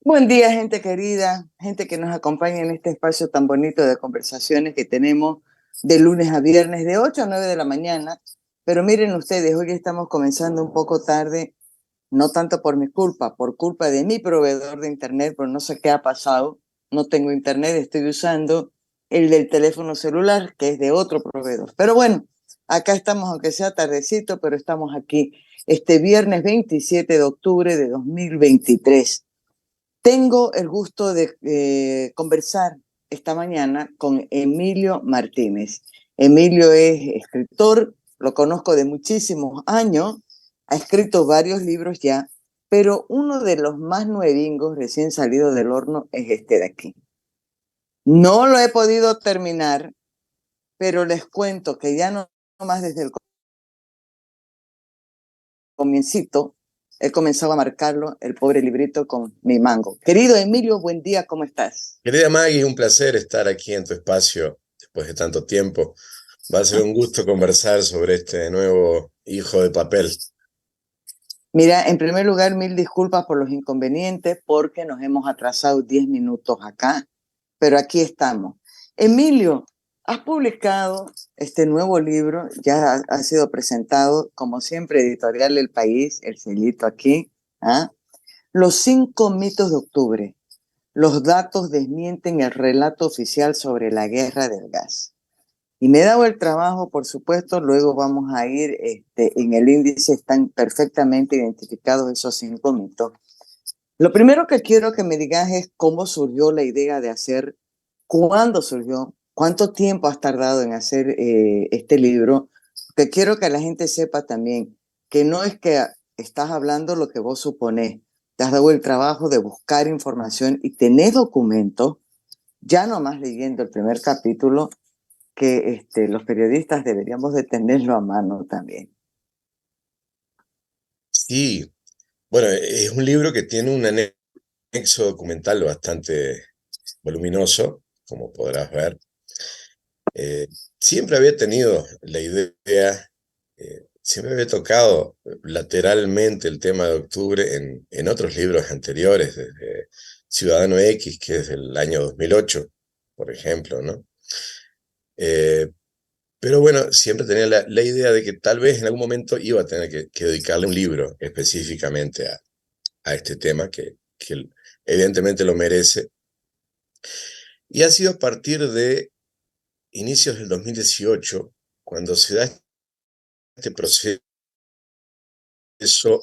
Buen día, gente querida, gente que nos acompaña en este espacio tan bonito de conversaciones que tenemos de lunes a viernes, de 8 a 9 de la mañana. Pero miren ustedes, hoy estamos comenzando un poco tarde, no tanto por mi culpa, por culpa de mi proveedor de internet, pero no sé qué ha pasado. No tengo internet, estoy usando el del teléfono celular, que es de otro proveedor. Pero bueno, acá estamos, aunque sea tardecito, pero estamos aquí este viernes 27 de octubre de 2023. Tengo el gusto de conversar esta mañana con Emilio Martínez. Emilio es escritor, lo conozco de muchísimos años, ha escrito varios libros ya, pero uno de los más nuevingos, recién salido del horno, es este de aquí. No lo he podido terminar, pero les cuento que ya no más desde el comiencito he comenzado a marcarlo, el pobre librito, con mi mango. Querido Emilio, buen día, ¿cómo estás? Querida Maggie, un placer estar aquí en tu espacio después de tanto tiempo. Va a ser un gusto conversar sobre este nuevo hijo de papel. Mira, en primer lugar, mil disculpas por los inconvenientes porque nos hemos atrasado 10 minutos acá, pero aquí estamos. Emilio, has publicado este nuevo libro, ya ha sido presentado, como siempre, Editorial El País, el sellito aquí, ¿ah? Los 5 mitos de octubre. Los datos desmienten el relato oficial sobre la guerra del gas. Y me he dado el trabajo, por supuesto, luego vamos a ir, en el índice están perfectamente identificados esos 5 mitos. Lo primero que quiero que me digas es cómo surgió la idea de hacer, cuándo surgió, cuánto tiempo has tardado en hacer este libro, que quiero que la gente sepa también que no es que estás hablando lo que vos suponés, te has dado el trabajo de buscar información y tenés documentos, ya nomás leyendo el primer capítulo, que los periodistas deberíamos de tenerlo a mano también. Sí, bueno, es un libro que tiene un anexo documental bastante voluminoso, como podrás ver. Eh, Siempre había tenido la idea, siempre había tocado lateralmente el tema de octubre en otros libros anteriores, desde Ciudadano X, que es del año 2008, por ejemplo, ¿no? Eh, Pero bueno, siempre tenía la idea de que tal vez en algún momento iba a tener que dedicarle un libro específicamente a este tema, que evidentemente lo merece. Y ha sido a partir de inicios del 2018, cuando se da este proceso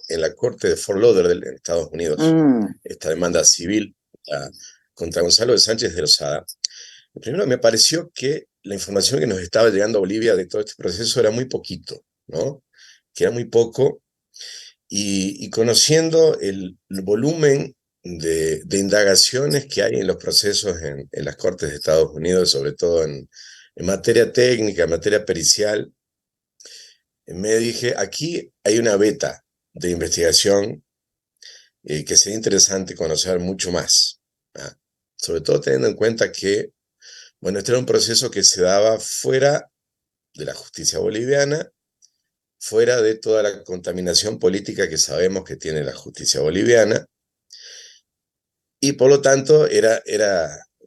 en la corte de Fort Lauderdale, en Estados Unidos, Mm, esta demanda civil ah, contra Gonzalo de Sánchez de Lozada. Primero me pareció que la información que nos estaba llegando a Bolivia de todo este proceso era muy poquito, ¿no? Que era muy poco. Y conociendo el volumen de indagaciones que hay en los procesos en las Cortes de Estados Unidos, sobre todo en materia técnica, en materia pericial, me dije, aquí hay una beta de investigación que sería interesante conocer mucho más. ¿Ah? Sobre todo teniendo en cuenta que, bueno, este era un proceso que se daba fuera de la justicia boliviana, fuera de toda la contaminación política que sabemos que tiene la justicia boliviana, y por lo tanto era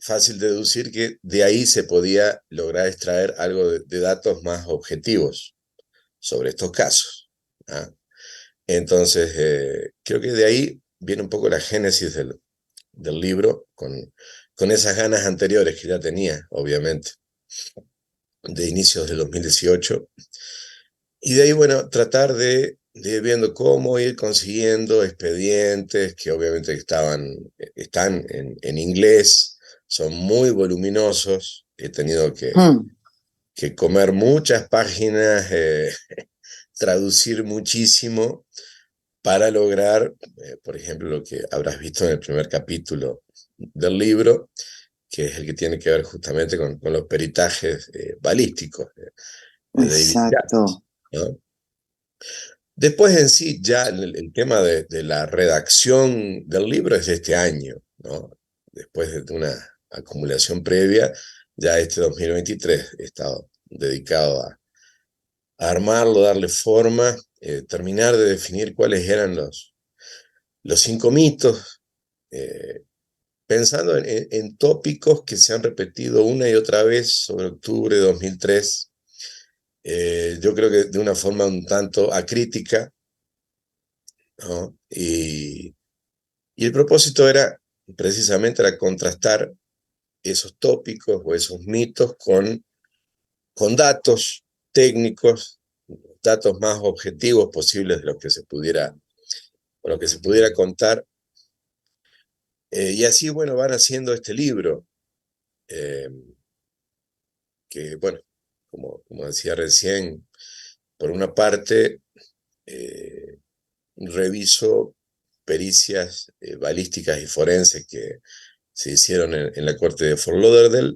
fácil deducir que de ahí se podía lograr extraer algo de datos más objetivos sobre estos casos. ¿Ah? Entonces, creo que de ahí viene un poco la génesis del libro, con esas ganas anteriores que ya tenía, obviamente, de inicios del 2018. Y de ahí, bueno, tratar de ir viendo cómo ir consiguiendo expedientes que obviamente están en inglés, son muy voluminosos. He tenido mm. que comer muchas páginas, traducir muchísimo para lograr, por ejemplo, lo que habrás visto en el primer capítulo del libro, que es el que tiene que ver justamente con los peritajes balísticos de David Exacto. Gates, ¿no? Después en sí, ya el tema de la redacción del libro es de este año, ¿no? Después de una acumulación previa, ya este 2023 he estado dedicado a armarlo, darle forma, terminar de definir cuáles eran los 5 mitos, pensando en tópicos que se han repetido una y otra vez sobre octubre de 2003, yo creo que de una forma un tanto acrítica, ¿no? Y el propósito era precisamente era contrastar esos tópicos o esos mitos con datos técnicos, datos más objetivos posibles de lo que se pudiera, o lo que se pudiera contar. Y así, bueno, van haciendo este libro, eh, que, bueno, como decía recién, por una parte, eh, reviso pericias balísticas y forenses que se hicieron en la corte de Fort Lauderdale.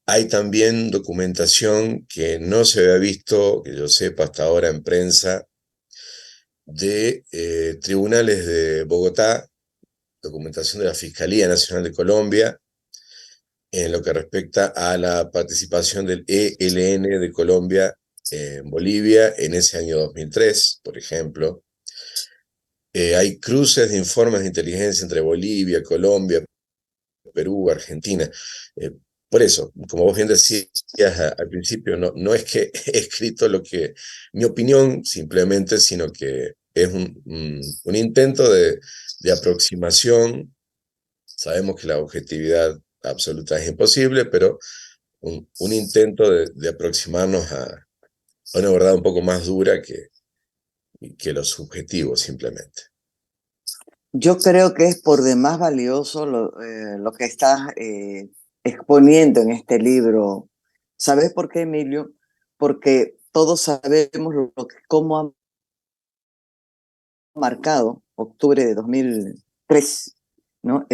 Hay también documentación que no se había visto, que yo sepa hasta ahora en prensa, de tribunales de Bogotá, documentación de la Fiscalía Nacional de Colombia, en lo que respecta a la participación del ELN de Colombia en Bolivia en ese año 2003, por ejemplo. Hay cruces de informes de inteligencia entre Bolivia, Colombia, Perú, Argentina. Eh, por eso, como vos bien decías al principio, no es que he escrito mi opinión simplemente, sino que es un intento de aproximación. Sabemos que la objetividad absoluta es imposible, pero un intento de aproximarnos a una verdad un poco más dura que lo subjetivo simplemente. Yo creo que es por demás valioso lo que estás exponiendo en este libro. ¿Sabes por qué, Emilio? Porque todos sabemos cómo ha marcado octubre de 2003, ¿no?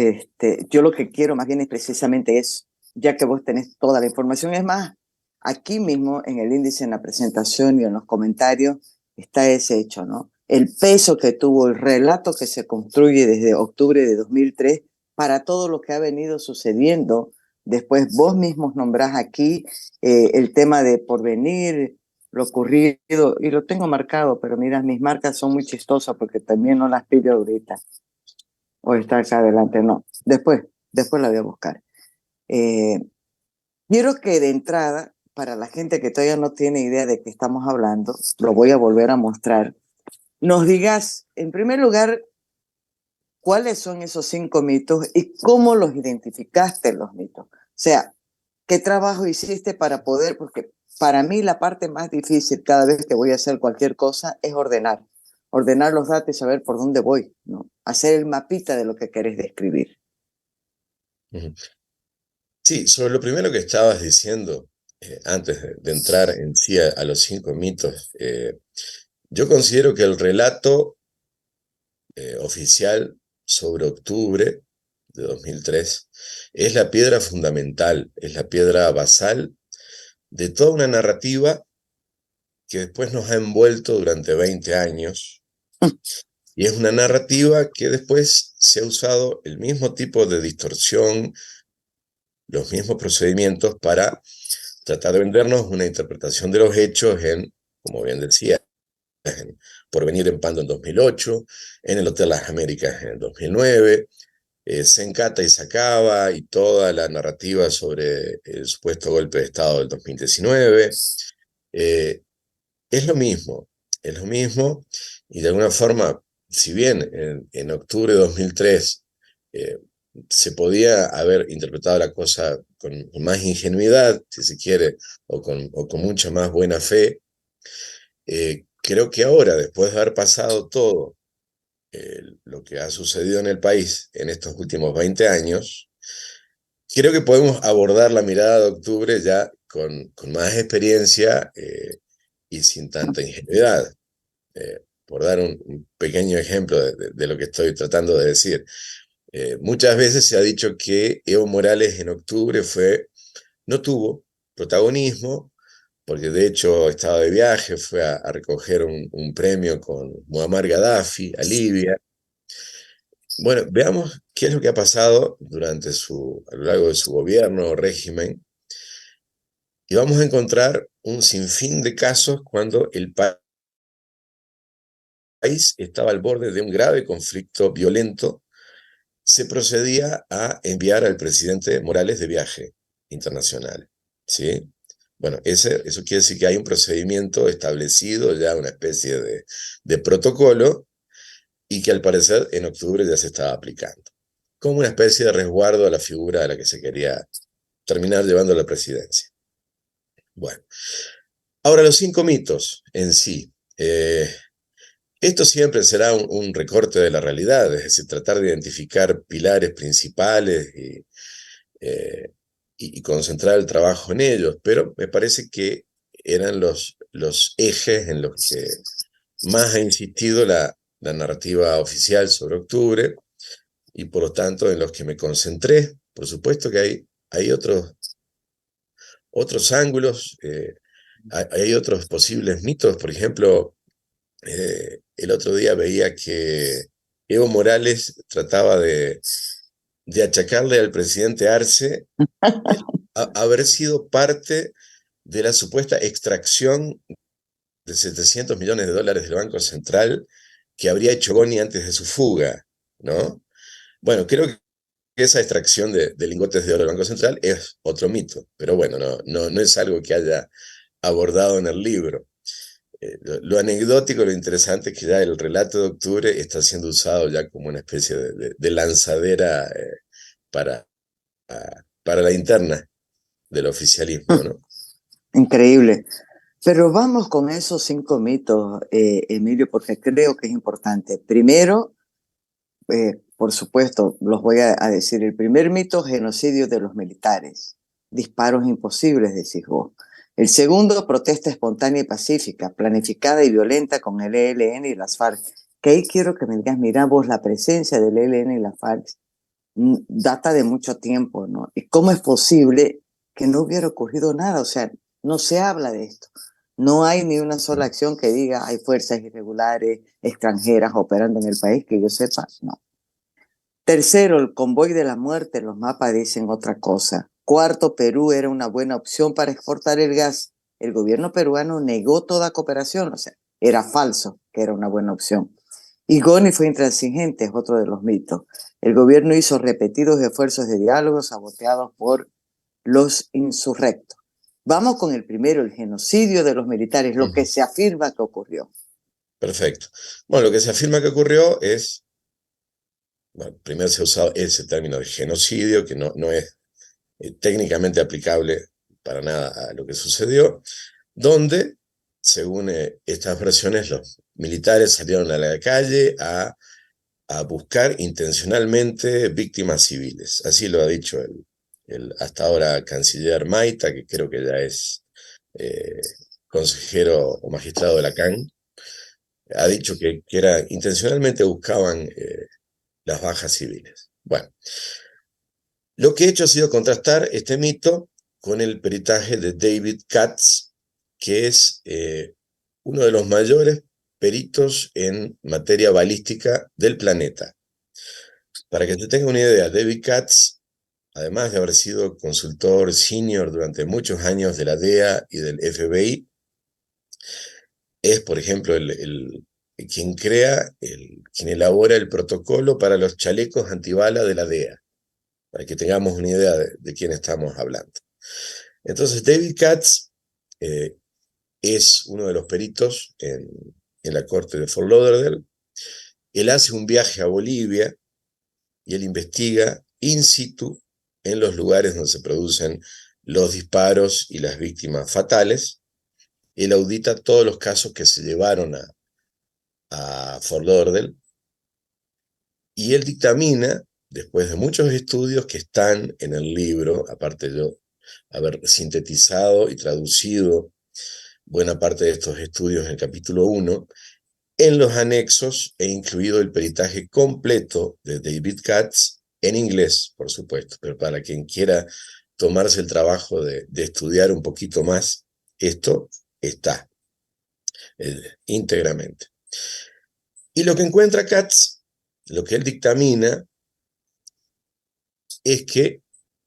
Yo lo que quiero más bien es precisamente eso, ya que vos tenés toda la información. Es más, aquí mismo en el índice, en la presentación y en los comentarios, está ese hecho, ¿no? El peso que tuvo el relato que se construye desde octubre de 2003 para todo lo que ha venido sucediendo. Después vos mismos nombrás aquí el tema de Porvenir, lo ocurrido, y lo tengo marcado, pero mira, mis marcas son muy chistosas porque también no las pillo ahorita, o está acá adelante, no. Después la voy a buscar. Eh, Quiero que de entrada, para la gente que todavía no tiene idea de qué estamos hablando, lo voy a volver a mostrar, nos digas, en primer lugar, cuáles son esos 5 mitos y cómo los identificaste los mitos. O sea, ¿qué trabajo hiciste para poder? Porque para mí la parte más difícil cada vez que voy a hacer cualquier cosa es ordenar. Ordenar los datos y saber por dónde voy, ¿no? Hacer el mapita de lo que querés describir. Ujú. Sí, sobre lo primero que estabas diciendo, antes de entrar en sí a los 5 mitos, yo considero que el relato oficial sobre octubre de 2003 es la piedra fundamental, es la piedra basal de toda una narrativa que después nos ha envuelto durante 20 años, y es una narrativa que después se ha usado el mismo tipo de distorsión, los mismos procedimientos para tratar de vendernos una interpretación de los hechos como bien decía, en Porvenir en Pando en 2008, en el Hotel Las Américas en el 2009, Sencata y Sacaba y toda la narrativa sobre el supuesto golpe de Estado del 2019. Eh, es lo mismo, y de alguna forma, si bien en octubre de 2003 eh, se podía haber interpretado la cosa con más ingenuidad, si se quiere, o con mucha más buena fe, creo que ahora, después de haber pasado todo lo que ha sucedido en el país en estos últimos 20 años, creo que podemos abordar la mirada de octubre ya con más experiencia y sin tanta ingenuidad. Por dar un pequeño ejemplo de lo que estoy tratando de decir. Muchas veces se ha dicho que Evo Morales en octubre no tuvo protagonismo, porque de hecho estaba de viaje, fue a recoger un premio con Muammar Gaddafi a Libia. Bueno, veamos qué es lo que ha pasado a lo largo de su gobierno o régimen, y vamos a encontrar un sinfín de casos cuando el país estaba al borde de un grave conflicto violento se procedía a enviar al presidente Morales de viaje internacional, ¿sí? Bueno, eso quiere decir que hay un procedimiento establecido, ya una especie de protocolo, y que al parecer en octubre ya se estaba aplicando, como una especie de resguardo a la figura a la que se quería terminar llevando a la presidencia. Bueno, ahora los 5 mitos en sí. Esto siempre será un recorte de la realidad, es decir, tratar de identificar pilares principales y concentrar el trabajo en ellos, pero me parece que eran los ejes en los que más ha insistido la narrativa oficial sobre octubre y por lo tanto en los que me concentré. Por supuesto que hay otros ángulos, hay otros posibles mitos, por ejemplo, el otro día veía que Evo Morales trataba de achacarle al presidente Arce haber sido parte de la supuesta extracción de 700 millones de dólares del Banco Central que habría hecho Goni antes de su fuga, ¿no? Bueno, creo que esa extracción de lingotes de oro del Banco Central es otro mito, pero bueno, no es algo que haya abordado en el libro. Lo anecdótico, lo interesante es que ya el relato de octubre está siendo usado ya como una especie de lanzadera para, para la interna del oficialismo, ¿no? Increíble. Pero vamos con esos 5 mitos, Emilio, porque creo que es importante. Primero, por supuesto, los voy a decir. El primer mito, genocidio de los militares. Disparos imposibles, decís vos. El segundo, protesta espontánea y pacífica, planificada y violenta con el ELN y las FARC. Que ahí quiero que me digas, mira vos, la presencia del ELN y las FARC data de mucho tiempo, ¿no? ¿Y cómo es posible que no hubiera ocurrido nada? O sea, no se habla de esto. No hay ni una sola acción que diga hay fuerzas irregulares extranjeras operando en el país, que yo sepa, no. Tercero, el convoy de la muerte, los mapas dicen otra cosa. Cuarto, Perú era una buena opción para exportar el gas. El gobierno peruano negó toda cooperación, o sea, era falso que era una buena opción. Y Goni fue intransigente, es otro de los mitos. El gobierno hizo repetidos esfuerzos de diálogo saboteados por los insurrectos. Vamos con el primero, el genocidio de los militares, lo que se afirma que ocurrió. Perfecto. Bueno, lo que se afirma que ocurrió es, bueno, primero se ha usado ese término de genocidio, que no es técnicamente aplicable para nada a lo que sucedió, donde, según estas versiones, los militares salieron a la calle a buscar intencionalmente víctimas civiles. Así lo ha dicho el hasta ahora canciller Maita, que creo que ya es consejero o magistrado de la CAN, ha dicho que intencionalmente buscaban las bajas civiles. Bueno, lo que he hecho ha sido contrastar este mito con el peritaje de David Katz, que es uno de los mayores peritos en materia balística del planeta. Para que te tenga una idea, David Katz, además de haber sido consultor senior durante muchos años de la DEA y del FBI, es, por ejemplo, quien quien elabora el protocolo para los chalecos antibala de la DEA, para que tengamos una idea de quién estamos hablando. Entonces, David Katz es uno de los peritos en la corte de Fort Lauderdale. Él hace un viaje a Bolivia y él investiga in situ en los lugares donde se producen los disparos y las víctimas fatales. Él audita todos los casos que se llevaron a Fort Lauderdale y él dictamina, después de muchos estudios que están en el libro, aparte yo haber sintetizado y traducido buena parte de estos estudios en el capítulo 1, en los anexos he incluido el peritaje completo de David Katz, en inglés, por supuesto, pero para quien quiera tomarse el trabajo de estudiar un poquito más, esto está íntegramente. Y lo que encuentra Katz, lo que él dictamina, es que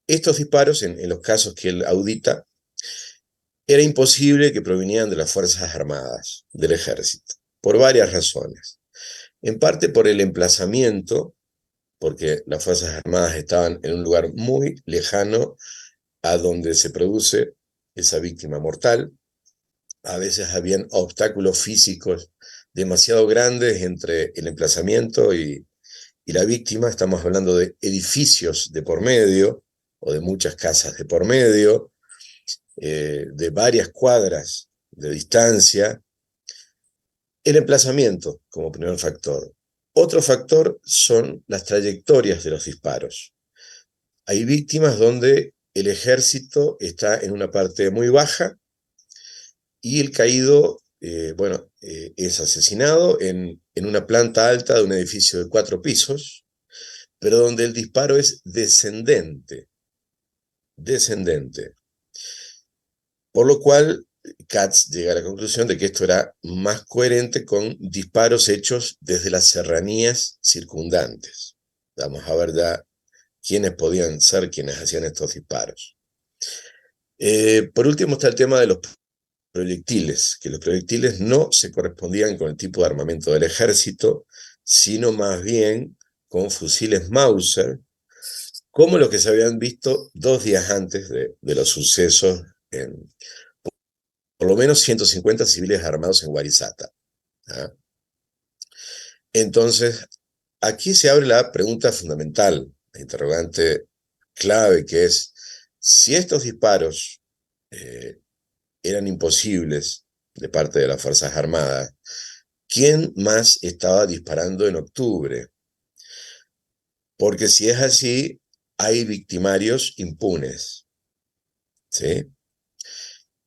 estos disparos, en los casos que él audita, era imposible que provenían de las Fuerzas Armadas, del ejército, por varias razones. En parte por el emplazamiento porque las Fuerzas Armadas estaban en un lugar muy lejano a donde se produce esa víctima mortal. A veces habían obstáculos físicos demasiado grandes entre el emplazamiento y la víctima. Estamos hablando de edificios de por medio, o de muchas casas de por medio, de varias cuadras de distancia. El emplazamiento como primer factor. Otro factor son las trayectorias de los disparos. Hay víctimas donde el ejército está en una parte muy baja y el caído, es asesinado en una planta alta de un edificio de 4 pisos, pero donde el disparo es descendente. Por lo cual, Katz llega a la conclusión de que esto era más coherente con disparos hechos desde las serranías circundantes. Vamos a ver ya quiénes podían ser quienes hacían estos disparos. Por último está el tema de los proyectiles, que los proyectiles no se correspondían con el tipo de armamento del ejército, sino más bien con fusiles Mauser, como los que se habían visto 2 días antes de los sucesos en por lo menos 150 civiles armados en Warisata. ¿Ah? Entonces, aquí se abre la pregunta fundamental, la interrogante clave, que es, si estos disparos eran imposibles de parte de las Fuerzas Armadas, ¿quién más estaba disparando en octubre? Porque si es así, hay victimarios impunes, ¿sí?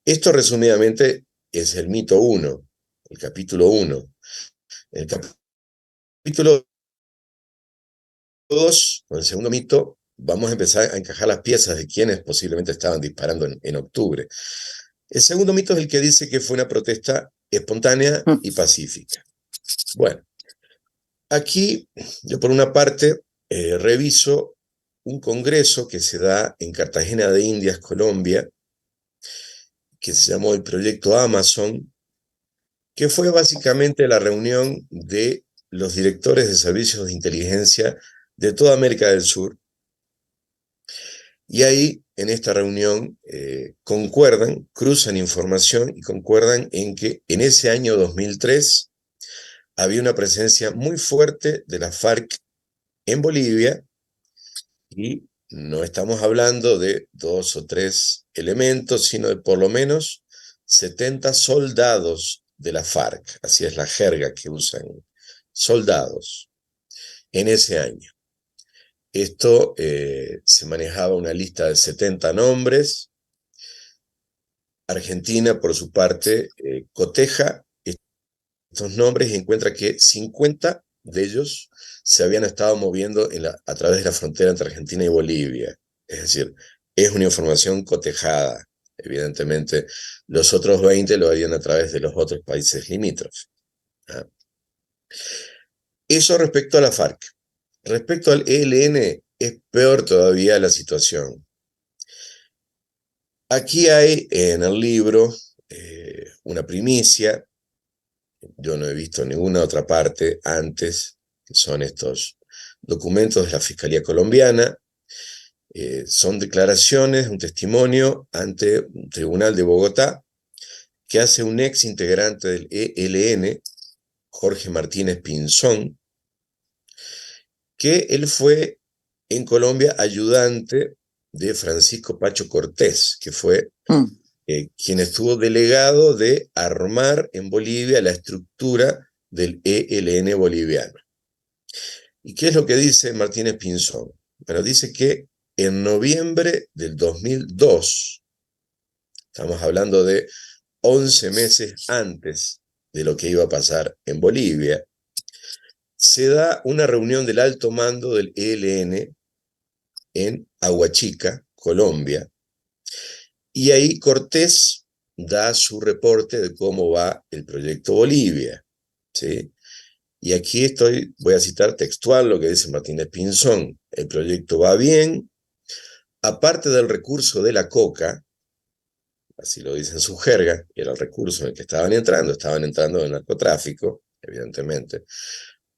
Esto resumidamente es el mito 1, el capítulo 1. El capítulo 2, con el segundo mito, vamos a empezar a encajar las piezas de quienes posiblemente estaban disparando en octubre. El segundo mito es el que dice que fue una protesta espontánea y pacífica. Bueno, aquí yo por una parte reviso un congreso que se da en Cartagena de Indias, Colombia, que se llamó el Proyecto Amazon, que fue básicamente la reunión de los directores de servicios de inteligencia de toda América del Sur. Y ahí, en esta reunión, concuerdan, cruzan información y concuerdan en que en ese año 2003 había una presencia muy fuerte de la FARC en Bolivia, y no estamos hablando de 2 o 3 elementos, sino de por lo menos 70 soldados de la FARC, así es la jerga que usan, soldados, en ese año. Esto se manejaba una lista de 70 nombres. Argentina, por su parte, coteja estos nombres y encuentra que 50 de ellos se habían estado moviendo a través de la frontera entre Argentina y Bolivia. Es decir, es una información cotejada. Evidentemente, los otros 20 lo harían a través de los otros países limítrofes. ¿Ah? Eso respecto a la FARC. Respecto al ELN, es peor todavía la situación. Aquí hay en el libro una primicia. Yo no he visto en ninguna otra parte antes, que son estos documentos de la Fiscalía Colombiana. Son declaraciones, un testimonio ante un tribunal de Bogotá que hace un ex integrante del ELN, Jorge Martínez Pinzón, que él fue en Colombia ayudante de Francisco Pacho Cortés, que fue quien estuvo delegado de armar en Bolivia la estructura del ELN boliviano. ¿Y qué es lo que dice Martínez Pinzón? Bueno, dice que en noviembre del 2002, estamos hablando de 11 meses antes de lo que iba a pasar en Bolivia, se da una reunión del alto mando del ELN en Aguachica, Colombia, y ahí Cortés da su reporte de cómo va el proyecto Bolivia, ¿sí? Y aquí voy a citar textual lo que dice Martínez Pinzón. El proyecto va bien, aparte del recurso de la coca, así lo dice en su jerga, y era el recurso en el que estaban entrando en el narcotráfico, evidentemente.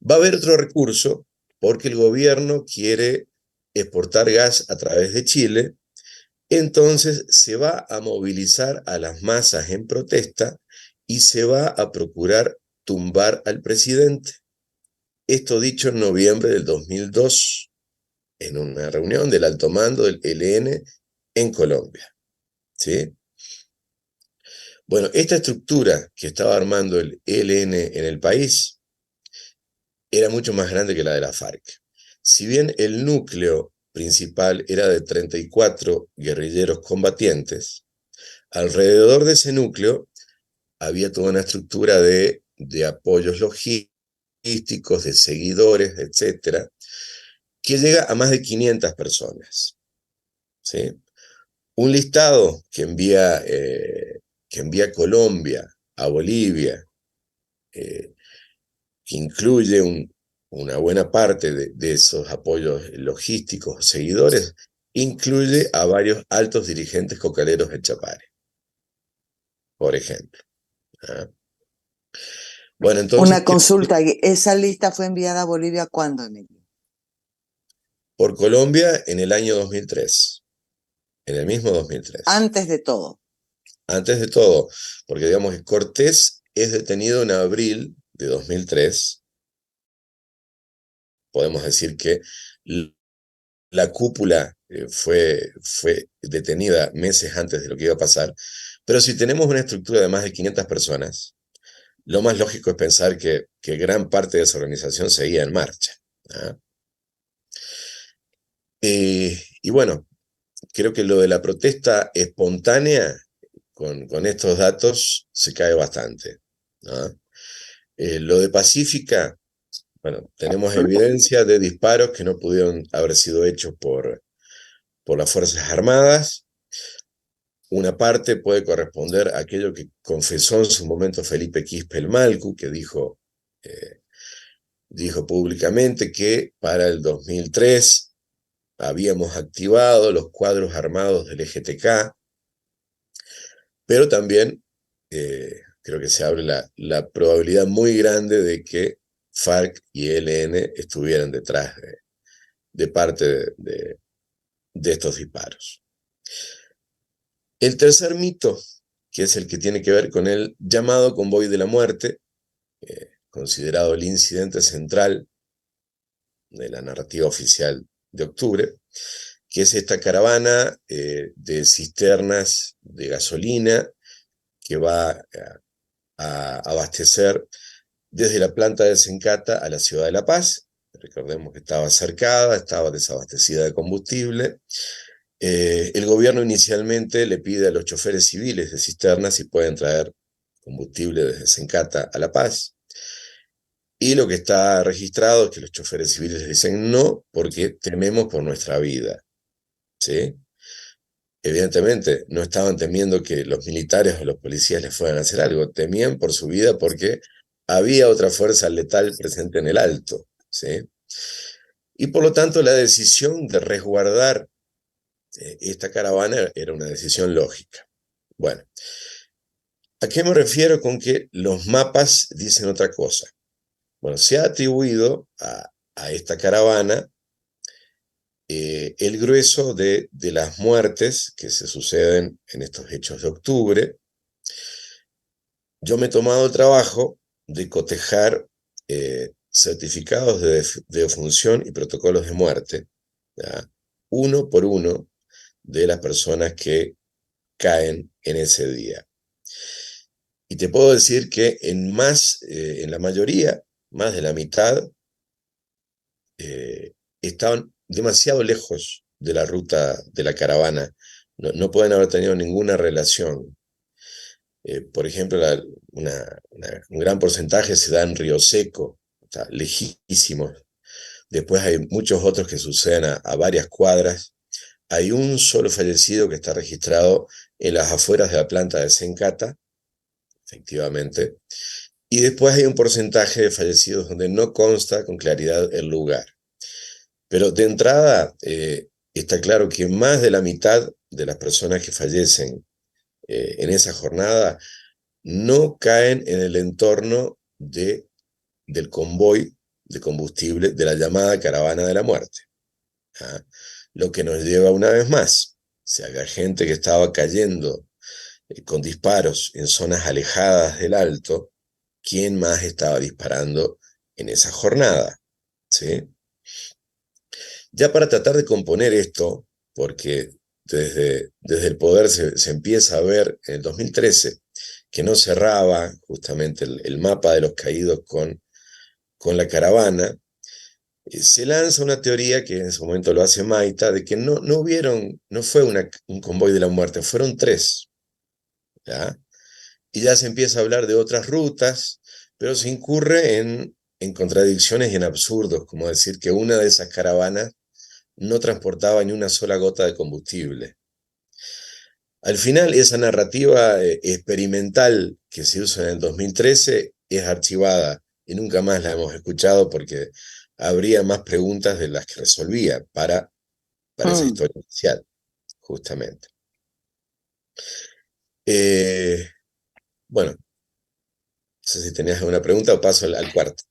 Va a haber otro recurso porque el gobierno quiere exportar gas a través de Chile. Entonces se va a movilizar a las masas en protesta y se va a procurar tumbar al presidente. Esto dicho en noviembre del 2002, en una reunión del alto mando del ELN en Colombia. ¿Sí? Bueno, esta estructura que estaba armando el ELN en el país era mucho más grande que la de la FARC. Si bien el núcleo principal era de 34 guerrilleros combatientes, alrededor de ese núcleo había toda una estructura de apoyos logísticos, de seguidores, etcétera, que llega a más de 500 personas. ¿Sí? Un listado que envía Colombia a Bolivia, que incluye una buena parte de esos apoyos logísticos, seguidores, incluye a varios altos dirigentes cocaleros de Chapare, por ejemplo. ¿Ah? Bueno, entonces, Una consulta, ¿esa lista fue enviada a Bolivia cuándo, Emilio? por Colombia en el año 2003, en el mismo 2003. Antes de todo. Antes de todo, porque digamos que Cortés es detenido en abril de 2003. Podemos decir que la cúpula fue detenida meses antes de lo que iba a pasar, pero si tenemos una estructura de más de 500 personas, lo más lógico es pensar que gran parte de esa organización seguía en marcha. ¿Ah? Y bueno, creo que lo de la protesta espontánea, con estos datos, se cae bastante. ¿Ah? Lo de pacífica, bueno, tenemos evidencia de disparos que no pudieron haber sido hechos por las Fuerzas Armadas. Una parte puede corresponder a aquello que confesó en su momento Felipe Quispe-Malcu, que dijo públicamente que para el 2003 habíamos activado los cuadros armados del EGTK, pero también creo que se abre la probabilidad muy grande de que FARC y ELN estuvieran detrás de parte de estos disparos. El tercer mito, que es el que tiene que ver con el llamado convoy de la muerte, considerado el incidente central de la narrativa oficial de octubre, que es esta caravana de cisternas de gasolina que va a abastecer desde la planta de Sencata a la ciudad de La Paz. Recordemos que estaba cercada, estaba desabastecida de combustible. El gobierno inicialmente le pide a los choferes civiles de cisternas si pueden traer combustible desde Sencata a La Paz. Y lo que está registrado es que los choferes civiles dicen no porque tememos por nuestra vida. ¿Sí? Evidentemente, no estaban temiendo que los militares o los policías les fueran a hacer algo, temían por su vida porque había otra fuerza letal presente en el alto. ¿Sí? Y por lo tanto, la decisión de resguardar esta caravana era una decisión lógica. Bueno, ¿a qué me refiero con que los mapas dicen otra cosa? Bueno, se ha atribuido a esta caravana el grueso de las muertes que se suceden en estos hechos de octubre. Yo me he tomado el trabajo de cotejar certificados de defunción y protocolos de muerte, ¿ya? Uno por uno de las personas que caen en ese día. Y te puedo decir que en la mayoría, más de la mitad, estaban demasiado lejos de la ruta de la caravana. No pueden haber tenido ninguna relación. Por ejemplo, un gran porcentaje se da en Río Seco, o sea, lejísimos. Después hay muchos otros que suceden a varias cuadras. Hay un solo fallecido que está registrado en las afueras de la planta de Sencata, efectivamente. Y después hay un porcentaje de fallecidos donde no consta con claridad el lugar. Pero de entrada, está claro que más de la mitad de las personas que fallecen en esa jornada no caen en el entorno del convoy de combustible de la llamada caravana de la muerte. ¿Ah? Lo que nos lleva una vez más, si había gente que estaba cayendo con disparos en zonas alejadas del Alto, ¿quién más estaba disparando en esa jornada? ¿Sí? Ya para tratar de componer esto, porque desde el poder se empieza a ver en el 2013 que no cerraba justamente el mapa de los caídos con la caravana, se lanza una teoría que en ese momento lo hace Maita, de que no fue un convoy de la muerte, fueron tres, ¿ya? Y ya se empieza a hablar de otras rutas, pero se incurre en contradicciones y en absurdos, como decir que una de esas caravanas no transportaba ni una sola gota de combustible. Al final, esa narrativa experimental que se usó en el 2013 es archivada y nunca más la hemos escuchado porque habría más preguntas de las que resolvía para esa Mm. historia inicial, justamente. Eh, bueno, no sé si tenías alguna pregunta o paso al cuarto.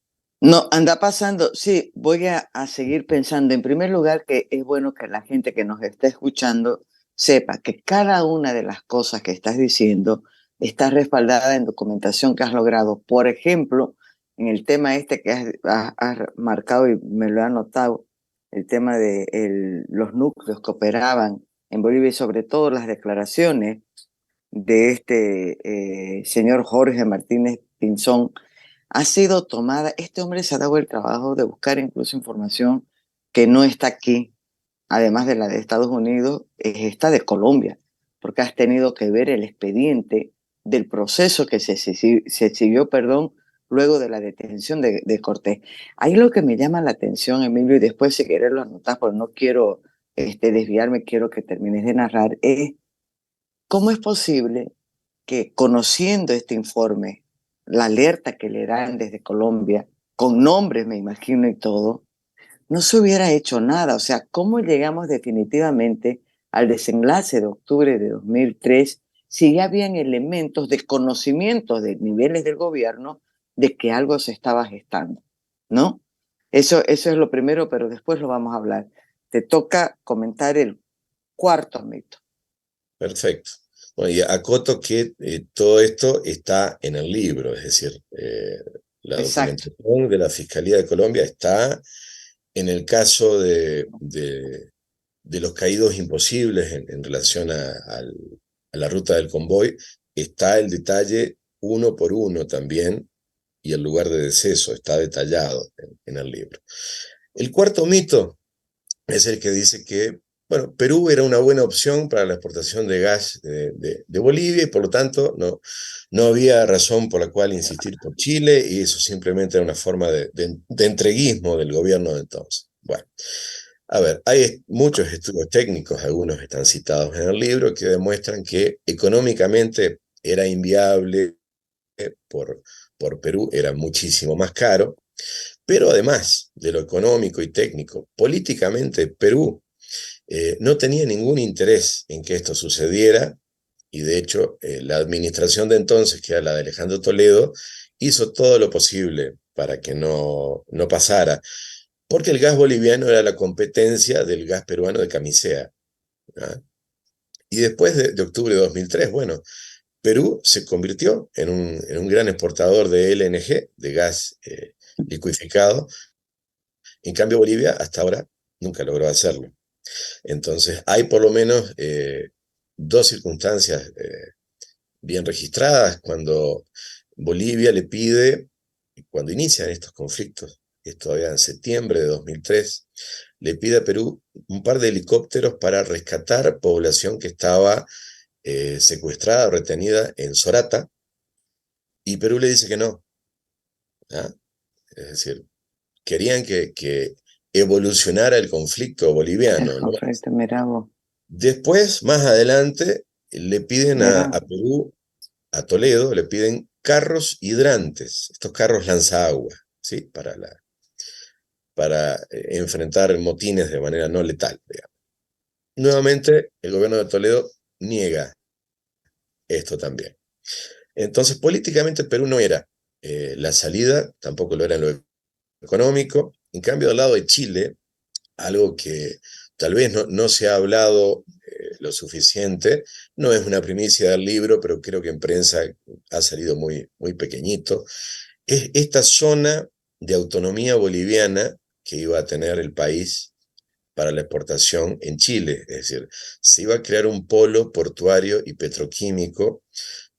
No, anda pasando. Sí, voy a seguir pensando. En primer lugar, que es bueno que la gente que nos está escuchando sepa que cada una de las cosas que estás diciendo está respaldada en documentación que has logrado. Por ejemplo, en el tema este que has marcado y me lo he anotado, el tema de los núcleos que operaban en Bolivia y sobre todo las declaraciones de este señor Jorge Martínez Pinzón ha sido tomada. Este hombre se ha dado el trabajo de buscar incluso información que no está aquí, además de la de Estados Unidos, es esta de Colombia, porque has tenido que ver el expediente del proceso que se siguió, perdón, luego de la detención de Cortés. Ahí lo que me llama la atención, Emilio, y después si querés lo anotás, porque no quiero desviarme, quiero que termines de narrar, es cómo es posible que conociendo este informe, la alerta que le dan desde Colombia, con nombres me imagino y todo, no se hubiera hecho nada. O sea, ¿cómo llegamos definitivamente al desenlace de octubre de 2003 si ya habían elementos de conocimiento de niveles del gobierno de que algo se estaba gestando? ¿No? Eso es lo primero, pero después lo vamos a hablar. Te toca comentar el cuarto mito. Perfecto. Bueno, y acoto que todo esto está en el libro, es decir, la Exacto. documentación de la Fiscalía de Colombia está en el caso de los caídos imposibles en relación a la ruta del convoy, está el detalle uno por uno también, y el lugar de deceso está detallado en el libro. El cuarto mito es el que dice que, bueno, Perú era una buena opción para la exportación de gas de Bolivia y por lo tanto no había razón por la cual insistir por Chile y eso simplemente era una forma de entreguismo del gobierno de entonces. Bueno, a ver, hay muchos estudios técnicos, algunos están citados en el libro, que demuestran que económicamente era inviable por, por Perú, era muchísimo más caro, pero además de lo económico y técnico, políticamente Perú no tenía ningún interés en que esto sucediera y de hecho la administración de entonces, que era la de Alejandro Toledo, hizo todo lo posible para que no pasara, porque el gas boliviano era la competencia del gas peruano de camisea. ¿Ah? Y después de octubre de 2003, bueno, Perú se convirtió en un gran exportador de LNG, de gas licuificado. En cambio, Bolivia hasta ahora nunca logró hacerlo. Entonces, hay por lo menos dos circunstancias bien registradas cuando Bolivia le pide, cuando inician estos conflictos, es todavía en septiembre de 2003, le pide a Perú un par de helicópteros para rescatar población que estaba secuestrada o retenida en Sorata, y Perú le dice que no. ¿Ah? Es decir, querían que evolucionara el conflicto Es boliviano, ¿no? correcto, mira vos, Después, más adelante, le piden mira. a Perú, a Toledo, le piden carros hidrantes, estos carros lanzagua, ¿sí? Para enfrentar motines de manera no letal, digamos. Nuevamente, el gobierno de Toledo niega esto también. Entonces, políticamente Perú no era la salida, tampoco lo era en lo económico. En cambio, al lado de Chile, algo que tal vez no se ha hablado lo suficiente, no es una primicia del libro, pero creo que en prensa ha salido muy pequeñito, es esta zona de autonomía boliviana que iba a tener el país para la exportación en Chile. Es decir, se iba a crear un polo portuario y petroquímico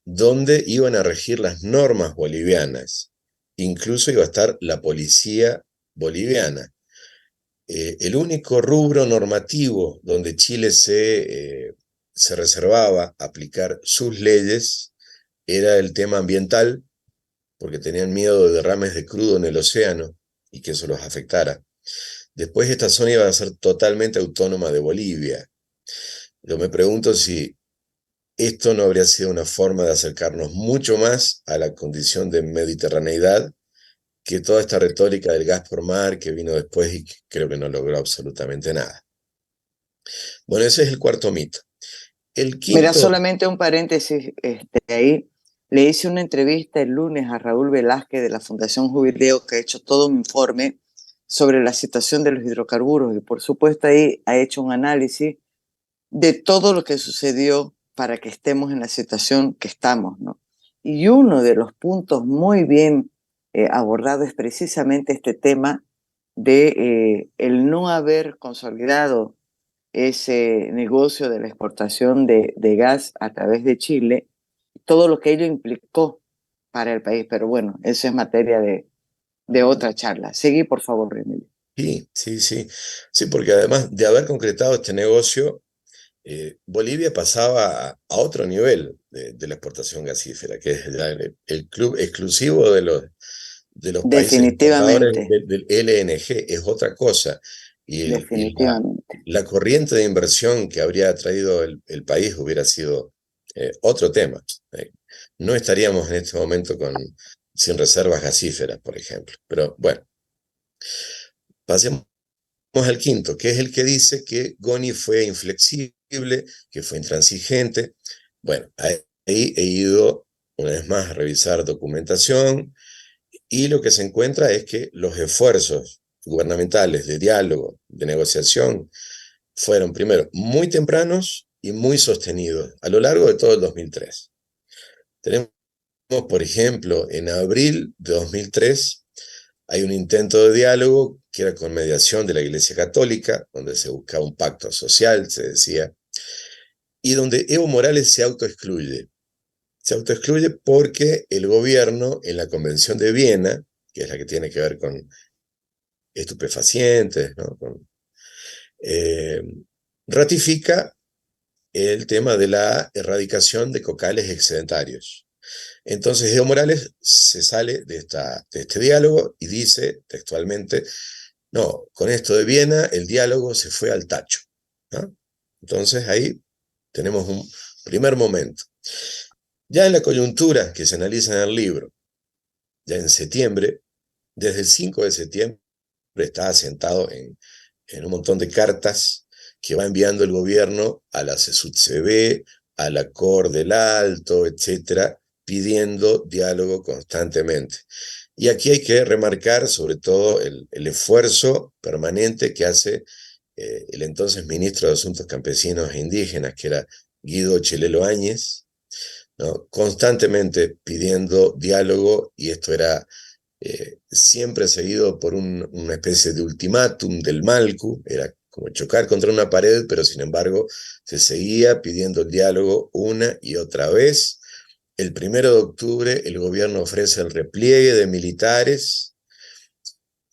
donde iban a regir las normas bolivianas. Incluso iba a estar la policía boliviana. El único rubro normativo donde Chile se reservaba aplicar sus leyes era el tema ambiental, porque tenían miedo de derrames de crudo en el océano y que eso los afectara. Después esta zona iba a ser totalmente autónoma de Bolivia. Yo me pregunto si esto no habría sido una forma de acercarnos mucho más a la condición de mediterraneidad que toda esta retórica del gas por mar que vino después y que creo que no logró absolutamente nada. Bueno, ese es el cuarto mito. El Mira, quinto, solamente un paréntesis ahí. Le hice una entrevista el lunes a Raúl Velázquez de la Fundación Jubileo, que ha hecho todo un informe sobre la situación de los hidrocarburos y por supuesto ahí ha hecho un análisis de todo lo que sucedió para que estemos en la situación que estamos, ¿no? Y uno de los puntos muy bien abordado es precisamente este tema de el no haber consolidado ese negocio de la exportación de gas a través de Chile, todo lo que ello implicó para el país. Pero bueno, eso es materia de otra charla. Seguí, por favor, Emilio. sí, porque además de haber concretado este negocio, Bolivia pasaba a otro nivel de la exportación gasífera, que es ya el club exclusivo de los países importadores Definitivamente, del LNG, es otra cosa. Y definitivamente. la corriente de inversión que habría traído el país hubiera sido otro tema. Eh, No estaríamos en este momento sin reservas gasíferas, por ejemplo. Pero bueno, pasemos al quinto, que es el que dice que Goni fue inflexible, que fue intransigente. Bueno, ahí he ido una vez más a revisar documentación y lo que se encuentra es que los esfuerzos gubernamentales de diálogo, de negociación, fueron primero muy tempranos y muy sostenidos a lo largo de todo el 2003. Tenemos, por ejemplo, en abril de 2003 hay un intento de diálogo que era con mediación de la Iglesia Católica, donde se buscaba un pacto social, se decía, y donde Evo Morales se autoexcluye. Se autoexcluye porque el gobierno en la Convención de Viena, que es la que tiene que ver con estupefacientes, ¿no? Eh, ratifica el tema de la erradicación de cocales excedentarios. Entonces Evo Morales se sale de este diálogo y dice textualmente, no, con esto de Viena el diálogo se fue al tacho, ¿no? Entonces ahí tenemos un primer momento. Ya en la coyuntura que se analiza en el libro, ya en septiembre, desde el 5 de septiembre está asentado en un montón de cartas que va enviando el gobierno a la CESUTCB, a la COR del Alto, etcétera, pidiendo diálogo constantemente. Y aquí hay que remarcar sobre todo el esfuerzo permanente que hace el entonces ministro de Asuntos Campesinos e Indígenas, que era Guido Chelelo Áñez, ¿no? Constantemente pidiendo diálogo, y esto era siempre seguido por una especie de ultimátum del Malcu, era como chocar contra una pared, pero sin embargo se seguía pidiendo el diálogo una y otra vez. El 1 de octubre el gobierno ofrece el repliegue de militares,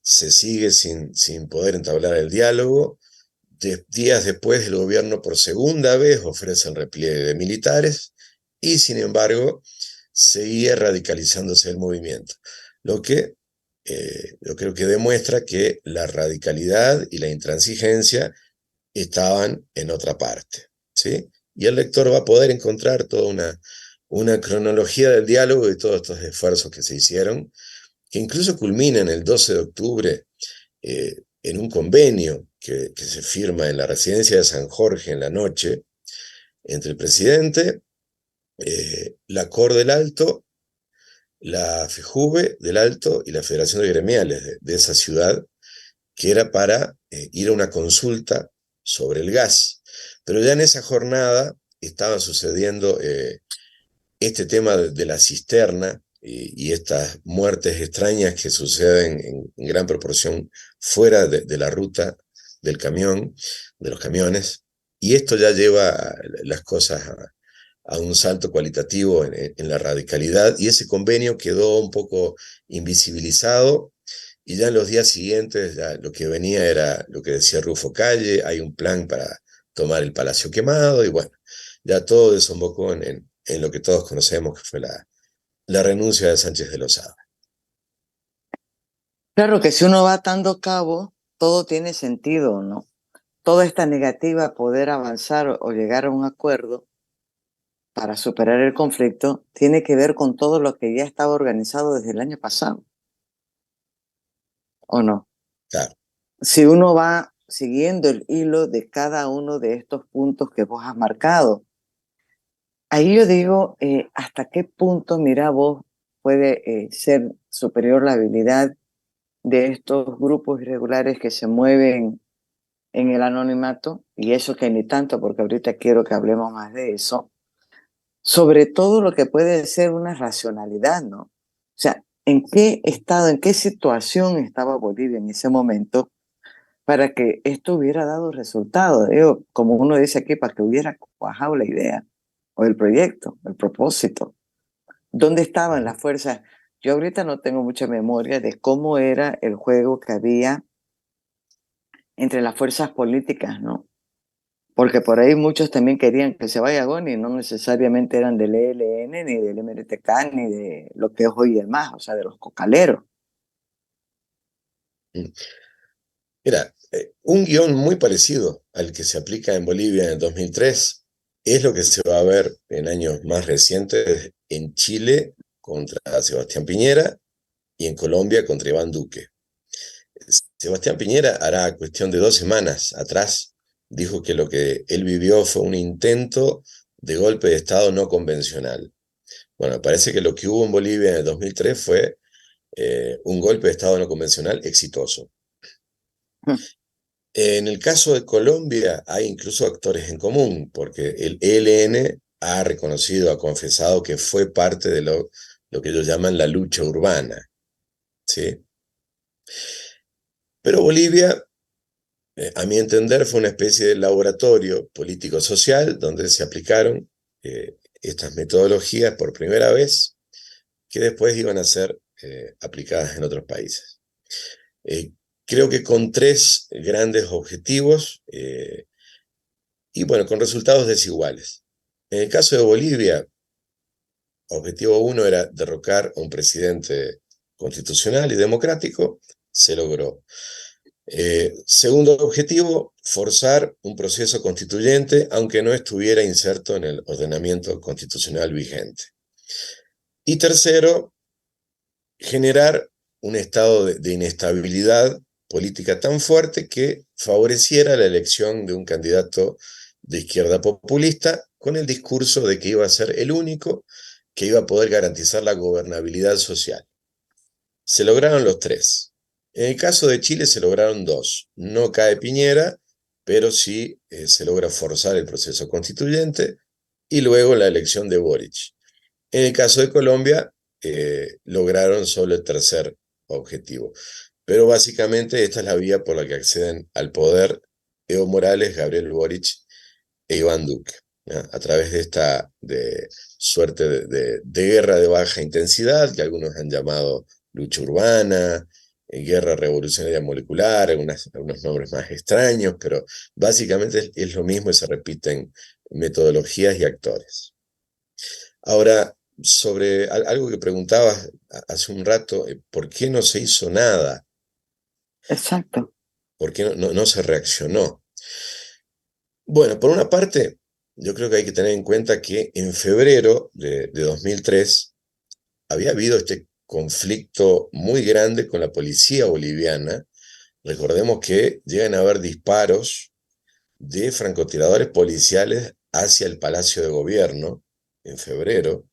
se sigue sin poder entablar el diálogo. Días después el gobierno por segunda vez ofrece el repliegue de militares y sin embargo seguía radicalizándose el movimiento, lo que yo creo que demuestra que la radicalidad y la intransigencia estaban en otra parte, ¿sí? Y el lector va a poder encontrar toda una cronología del diálogo y todos estos esfuerzos que se hicieron, que incluso culminan el 12 de octubre en un convenio que se firma en la residencia de San Jorge en la noche entre el presidente, la COR del Alto, la FEJUVE del Alto y la Federación de Gremiales de esa ciudad, que era para ir a una consulta sobre el gas. Pero ya en esa jornada estaba sucediendo este tema de la cisterna y estas muertes extrañas que suceden en gran proporción fuera de la ruta del camión, de los camiones, y esto ya lleva las cosas a un salto cualitativo en la radicalidad, y ese convenio quedó un poco invisibilizado, y ya en los días siguientes ya lo que venía era lo que decía Rufo Calle: hay un plan para tomar el Palacio Quemado, y bueno, ya todo desembocó en lo que todos conocemos, que fue la renuncia de Sánchez de Lozada. Claro que si uno va atando cabos, todo tiene sentido, ¿no? Toda esta negativa a poder avanzar o llegar a un acuerdo para superar el conflicto tiene que ver con todo lo que ya estaba organizado desde el año pasado, ¿o no? Claro. Si uno va siguiendo el hilo de cada uno de estos puntos que vos has marcado, ahí yo digo, ¿hasta qué punto, mira vos, puede ser superior la habilidad de estos grupos irregulares que se mueven en el anonimato? Y eso que ni tanto, porque ahorita quiero que hablemos más de eso. Sobre todo lo que puede ser una racionalidad, ¿no? O sea, ¿en qué estado, en qué situación estaba Bolivia en ese momento para que esto hubiera dado resultado? Digo, como uno dice aquí, para que hubiera cuajado la idea o el proyecto, el propósito. ¿Dónde estaban las fuerzas? Yo ahorita no tengo mucha memoria de cómo era el juego que había entre las fuerzas políticas, ¿no? Porque por ahí muchos también querían que se vaya Goni, no necesariamente eran del ELN, ni del MRTK, ni de lo que es hoy el MAS, o sea, de los cocaleros. Mira, un guión muy parecido al que se aplica en Bolivia en el 2003 es lo que se va a ver en años más recientes en Chile contra Sebastián Piñera y en Colombia contra Iván Duque. Sebastián Piñera, hará cuestión de 2 semanas atrás, dijo que lo que él vivió fue un intento de golpe de Estado no convencional. Bueno, parece que lo que hubo en Bolivia en el 2003 fue un golpe de Estado no convencional exitoso. En el caso de Colombia hay incluso actores en común, porque el ELN ha reconocido, ha confesado que fue parte de lo que ellos llaman la lucha urbana, ¿sí? Pero Bolivia, a mi entender, fue una especie de laboratorio político-social donde se aplicaron estas metodologías por primera vez, que después iban a ser aplicadas en otros países. Eh, Creo que con 3 grandes objetivos y bueno, con resultados desiguales. En el caso de Bolivia, objetivo 1 era derrocar a un presidente constitucional y democrático, se logró. Segundo objetivo, forzar un proceso constituyente, aunque no estuviera inserto en el ordenamiento constitucional vigente. Y tercero, generar un estado de inestabilidad política tan fuerte que favoreciera la elección de un candidato de izquierda populista con el discurso de que iba a ser el único que iba a poder garantizar la gobernabilidad social. Se lograron los 3. En el caso de Chile se lograron 2. No cae Piñera, pero sí se logra forzar el proceso constituyente y luego la elección de Boric. En el caso de Colombia, lograron solo el tercer objetivo. Pero básicamente esta es la vía por la que acceden al poder Evo Morales, Gabriel Boric e Iván Duque, ¿no? A través de esta suerte de guerra de baja intensidad, que algunos han llamado lucha urbana, guerra revolucionaria molecular, algunos nombres más extraños, pero básicamente es lo mismo y se repiten metodologías y actores. Ahora, sobre algo que preguntabas hace un rato, ¿por qué no se hizo nada? Exacto. ¿Por qué no se reaccionó? Bueno, por una parte, yo creo que hay que tener en cuenta que en febrero de 2003 había habido este conflicto muy grande con la policía boliviana. Recordemos que llegan a haber disparos de francotiradores policiales hacia el Palacio de Gobierno en febrero,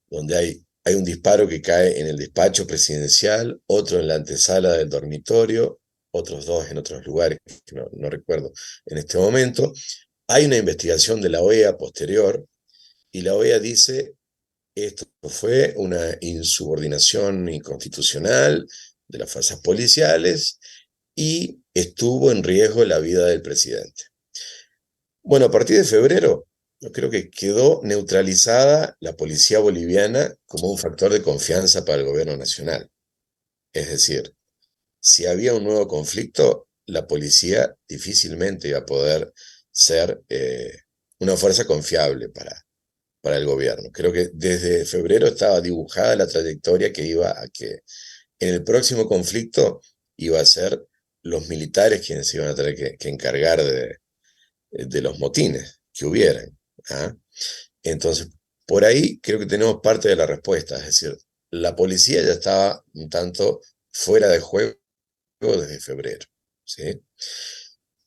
donde hay un disparo que cae en el despacho presidencial, otro en la antesala del dormitorio, otros dos en otros lugares que no recuerdo en este momento. Hay una investigación de la OEA posterior y la OEA dice esto fue una insubordinación inconstitucional de las fuerzas policiales y estuvo en riesgo la vida del presidente. Bueno, a partir de febrero, yo creo que quedó neutralizada la policía boliviana como un factor de confianza para el gobierno nacional. Es decir, si había un nuevo conflicto, la policía difícilmente iba a poder ser una fuerza confiable para el gobierno. Creo que desde febrero estaba dibujada la trayectoria que iba a que en el próximo conflicto iba a ser los militares quienes se iban a tener que encargar de los motines que hubieran. ¿Ah? Entonces, por ahí creo que tenemos parte de la respuesta, es decir, la policía ya estaba un tanto fuera de juego desde febrero. ¿Sí?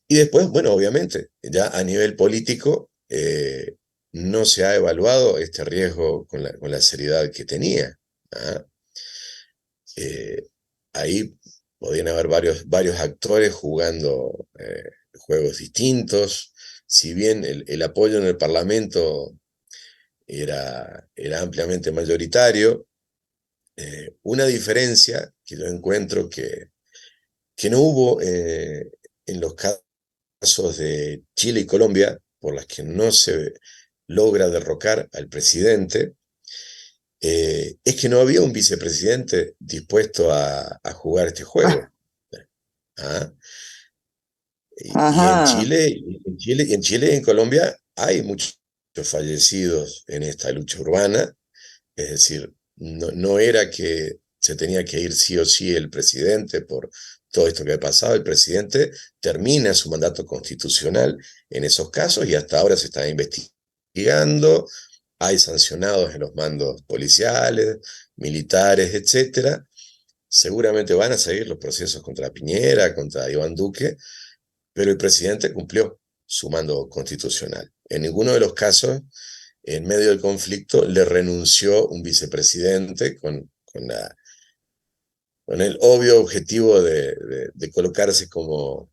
Y después, bueno, obviamente, ya a nivel político, no se ha evaluado este riesgo con la seriedad que tenía. ¿Ah? Eh, Ahí podían haber varios actores jugando juegos distintos. Si bien el apoyo en el Parlamento era ampliamente mayoritario, una diferencia que yo encuentro que no hubo en los casos de Chile y Colombia, por las que no se logra derrocar al presidente, es que no había un vicepresidente dispuesto a jugar este juego. ¿Ah? Y en Ajá. Chile, en Chile y en Colombia hay muchos fallecidos en esta lucha urbana, es decir, no era que se tenía que ir sí o sí el presidente por todo esto que ha pasado, el presidente termina su mandato constitucional en esos casos y hasta ahora se está investigando, hay sancionados en los mandos policiales, militares, etcétera. Seguramente van a seguir los procesos contra Piñera, contra Iván Duque, pero el presidente cumplió su mando constitucional. En ninguno de los casos, en medio del conflicto, le renunció un vicepresidente con el obvio objetivo de colocarse como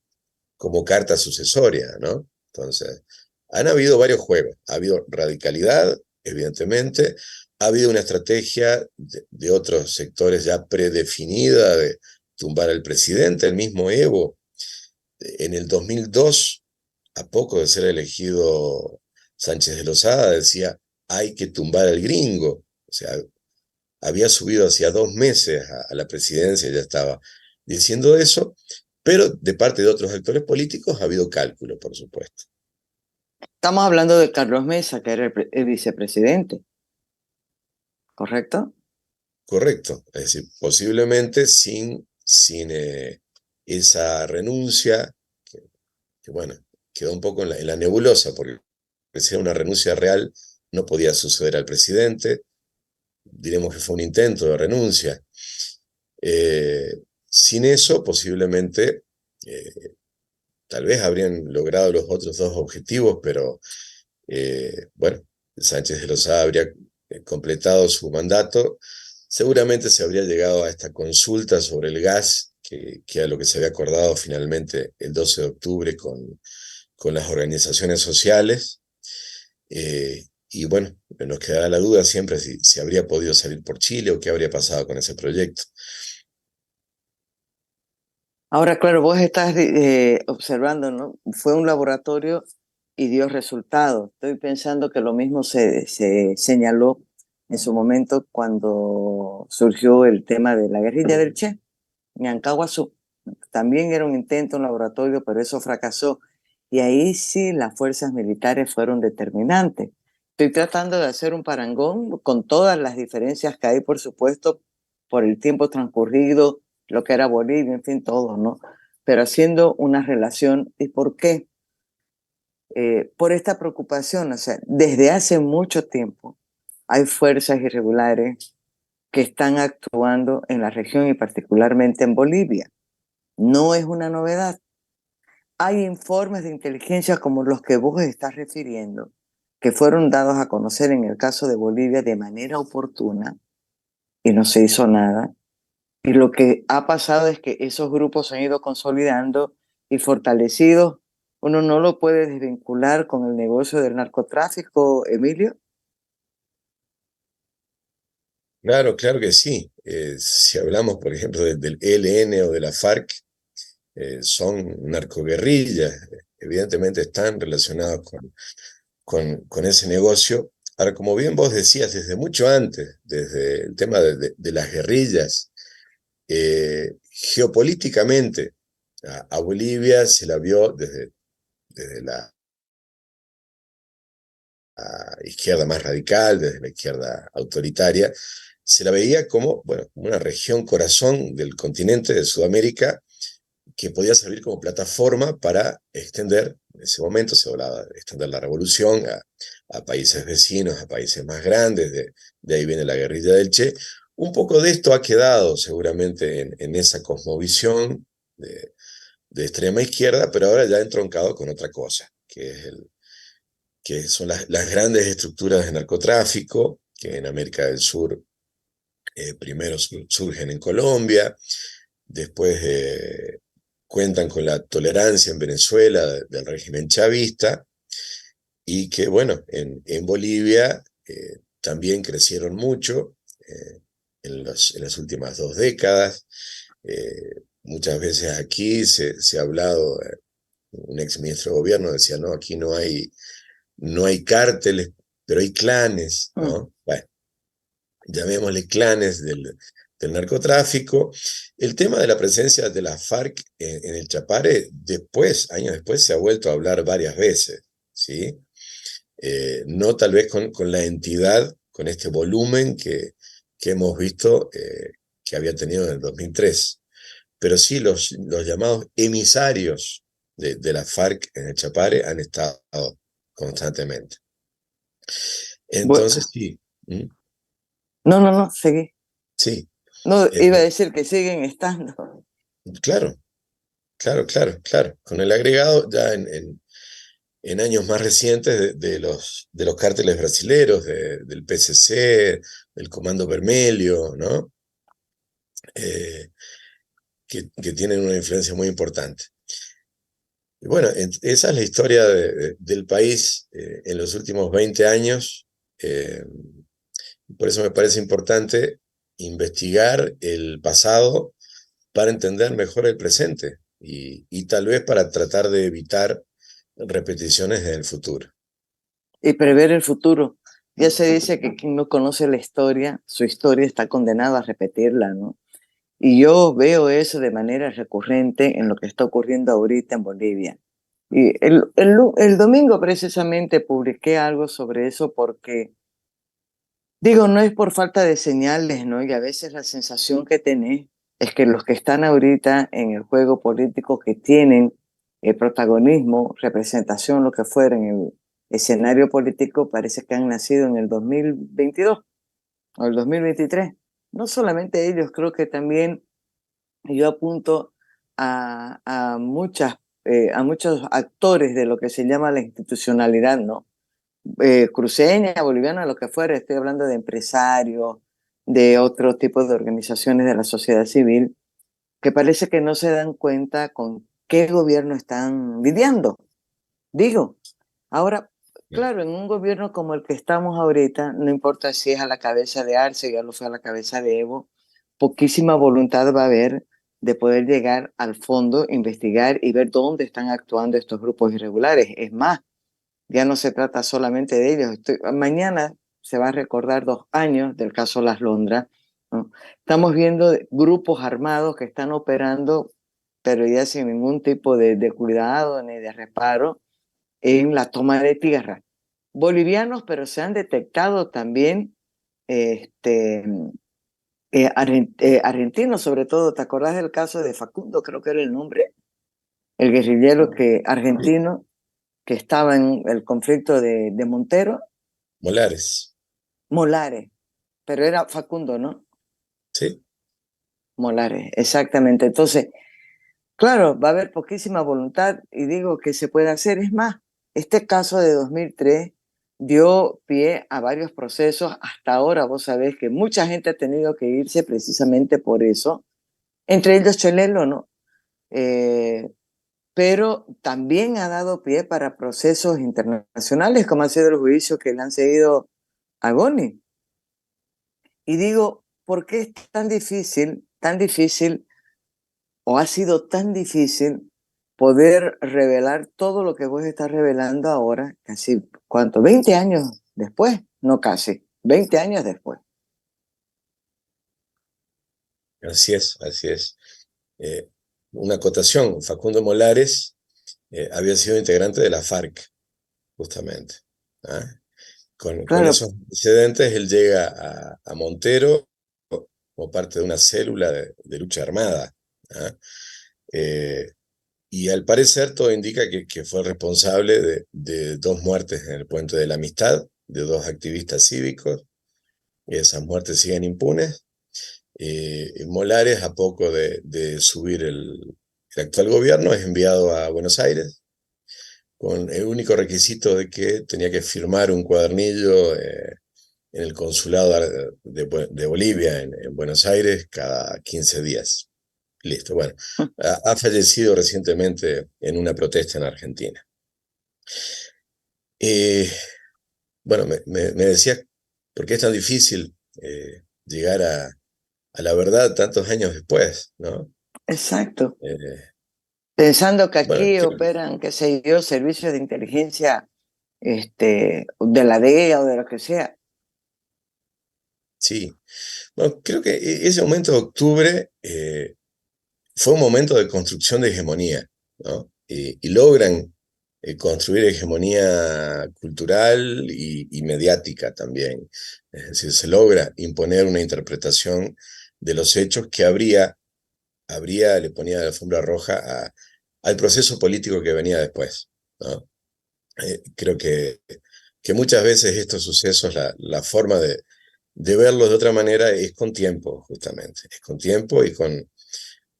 carta sucesoria, ¿no? Entonces, han habido varios juegos. Ha habido radicalidad, evidentemente. Ha habido una estrategia de otros sectores ya predefinida de tumbar al presidente. El mismo Evo, en el 2002, a poco de ser elegido Sánchez de Lozada, decía, hay que tumbar al gringo. O sea, había subido hacia 2 meses a la presidencia, ya estaba diciendo eso, pero de parte de otros actores políticos ha habido cálculo, por supuesto. Estamos hablando de Carlos Mesa, que era el vicepresidente, ¿correcto? Correcto, es decir, posiblemente sin esa renuncia, que, bueno, quedó un poco en la nebulosa, porque si era una renuncia real, no podía suceder al presidente, diremos que fue un intento de renuncia. Sin eso, posiblemente, tal vez habrían logrado los otros dos objetivos, pero bueno, Sánchez de Lozada habría completado su mandato. Seguramente se habría llegado a esta consulta sobre el gas, que era lo que se había acordado finalmente el 12 de octubre con las organizaciones sociales. Y bueno, nos quedará la duda siempre si habría podido salir por Chile o qué habría pasado con ese proyecto. Ahora, claro, vos estás observando, ¿no? Fue un laboratorio y dio resultados. Estoy pensando que lo mismo se señaló en su momento cuando surgió el tema de la guerrilla del Che, en Ancahuazú. También era un intento, un laboratorio, pero eso fracasó. Y ahí sí las fuerzas militares fueron determinantes. Estoy tratando de hacer un parangón con todas las diferencias que hay, por supuesto, por el tiempo transcurrido, lo que era Bolivia, en fin, todo, ¿no? Pero haciendo una relación. ¿Y por qué? Por esta preocupación, o sea, desde hace mucho tiempo hay fuerzas irregulares que están actuando en la región y particularmente en Bolivia. No es una novedad. Hay informes de inteligencia como los que vos estás refiriendo, que fueron dados a conocer en el caso de Bolivia de manera oportuna, y no se hizo nada. Y lo que ha pasado es que esos grupos se han ido consolidando y fortalecidos. Uno no lo puede desvincular con el negocio del narcotráfico, Emilio. Claro, claro que sí. Si hablamos, por ejemplo, del ELN o de la FARC, son narcoguerrillas, evidentemente están relacionados con ese negocio. Ahora, como bien vos decías, desde mucho antes, desde el tema de las guerrillas, geopolíticamente a Bolivia se la vio desde la izquierda más radical, desde la izquierda autoritaria, se la veía como, bueno, una región corazón del continente de Sudamérica que podía servir como plataforma para extender, en ese momento se hablaba de extender la revolución a países vecinos, a países más grandes, de ahí viene la guerrilla del Che. Un poco de esto ha quedado seguramente en esa cosmovisión de extrema izquierda, pero ahora ya entroncado con otra cosa, que son las grandes estructuras de narcotráfico, que en América del Sur primero surgen en Colombia, después cuentan con la tolerancia en Venezuela del régimen chavista y que, bueno, en Bolivia también crecieron mucho en las últimas 2 décadas. Muchas veces aquí se ha hablado, un ex ministro de gobierno decía, no, aquí no hay cárteles, pero hay clanes, Mm. ¿no? Bueno, llamémosle clanes del narcotráfico. El tema de la presencia de la FARC en el Chapare, años después, se ha vuelto a hablar varias veces, ¿sí? No tal vez con la entidad, con este volumen que hemos visto que había tenido en el 2003, pero sí los llamados emisarios de la FARC en el Chapare han estado constantemente. Bueno, Entonces, sí, no, seguí. sí, No, eh, iba a decir que siguen estando. claro, claro. Con el agregado ya en años más recientes de los cárteles brasileros, del PCC, del Comando Vermelho, ¿no? Eh, que tienen una influencia muy importante. Y bueno, esa es la historia del país en los últimos 20 años. eh, por eso me parece importante investigar el pasado para entender mejor el presente y tal vez para tratar de evitar repeticiones en el futuro. Y prever el futuro. Ya se dice que quien no conoce la historia, su historia está condenada a repetirla, ¿no? Y yo veo eso de manera recurrente en lo que está ocurriendo ahorita en Bolivia. Y el domingo precisamente publiqué algo sobre eso porque, digo, no es por falta de señales, ¿no? Y a veces la sensación que tenés es que los que están ahorita en el juego político, que tienen protagonismo, representación, lo que fuera en el escenario político, parece que han nacido en el 2022 o el 2023. No solamente ellos, creo que también yo apunto a muchos actores de lo que se llama la institucionalidad, ¿no? Cruceña, boliviana, lo que fuera, estoy hablando de empresarios, de otros tipos de organizaciones de la sociedad civil, que parece que no se dan cuenta con qué gobierno están lidiando. Digo, ahora, claro, en un gobierno como el que estamos ahorita, no importa si es a la cabeza de Arce, ya lo fue a la cabeza de Evo, poquísima voluntad va a haber de poder llegar al fondo, investigar y ver dónde están actuando estos grupos irregulares. Es más, ya no se trata solamente de ellos. Mañana se va a recordar 2 años del caso Las Londras, ¿no? Estamos viendo grupos armados que están operando, pero ya sin ningún tipo de cuidado ni de reparo en la toma de tierra. Bolivianos, pero se han detectado también este, argentinos, sobre todo. ¿Te acordás del caso de Facundo? Creo que era el nombre. El guerrillero Sí. argentino que estaba en el conflicto de Montero, Molares, Molares, pero era Facundo, ¿no? ¿sí? Molares, exactamente. Entonces, claro, va a haber poquísima voluntad y digo que se puede hacer. Es más, este caso de 2003 dio pie a varios procesos. Hasta ahora vos sabés que mucha gente ha tenido que irse precisamente por eso, entre ellos Chelelo, ¿no? Pero también ha dado pie para procesos internacionales, como ha sido el juicio que le han seguido a Goni. Y digo, ¿por qué es tan difícil, o ha sido tan difícil poder revelar todo lo que vos estás revelando ahora, casi, ¿cuánto? 20 años después, no casi, 20 años después. Así es, así es. Una acotación, Facundo Molares había sido integrante de la FARC, justamente. ¿Ah? Con Claro, esos antecedentes, él llega a Montero como parte de una célula de lucha armada. ¿Ah? Eh, y al parecer todo indica que fue responsable de dos muertes en el Puente de la Amistad, de dos activistas cívicos, y esas muertes siguen impunes. Molares, a poco de subir el actual gobierno, es enviado a Buenos Aires con el único requisito de que tenía que firmar un cuadernillo en el consulado de Bolivia en Buenos Aires cada 15 días. Listo, bueno, ha fallecido recientemente en una protesta en Argentina. Eh, bueno, me decías, ¿por qué es tan difícil llegar a la verdad tantos años después, ¿no? exacto. Eh, Pensando que bueno, aquí operan, qué sé yo, servicios de inteligencia de la DEA o de lo que sea. sí. Bueno, creo que ese momento de octubre fue un momento de construcción de hegemonía, ¿no? Y logran construir hegemonía cultural y mediática también. Es decir, se logra imponer una interpretación de los hechos que le ponía la alfombra roja al proceso político que venía después, ¿no? Creo que muchas veces estos sucesos, la forma de verlos de otra manera es con tiempo, justamente. Es con tiempo y con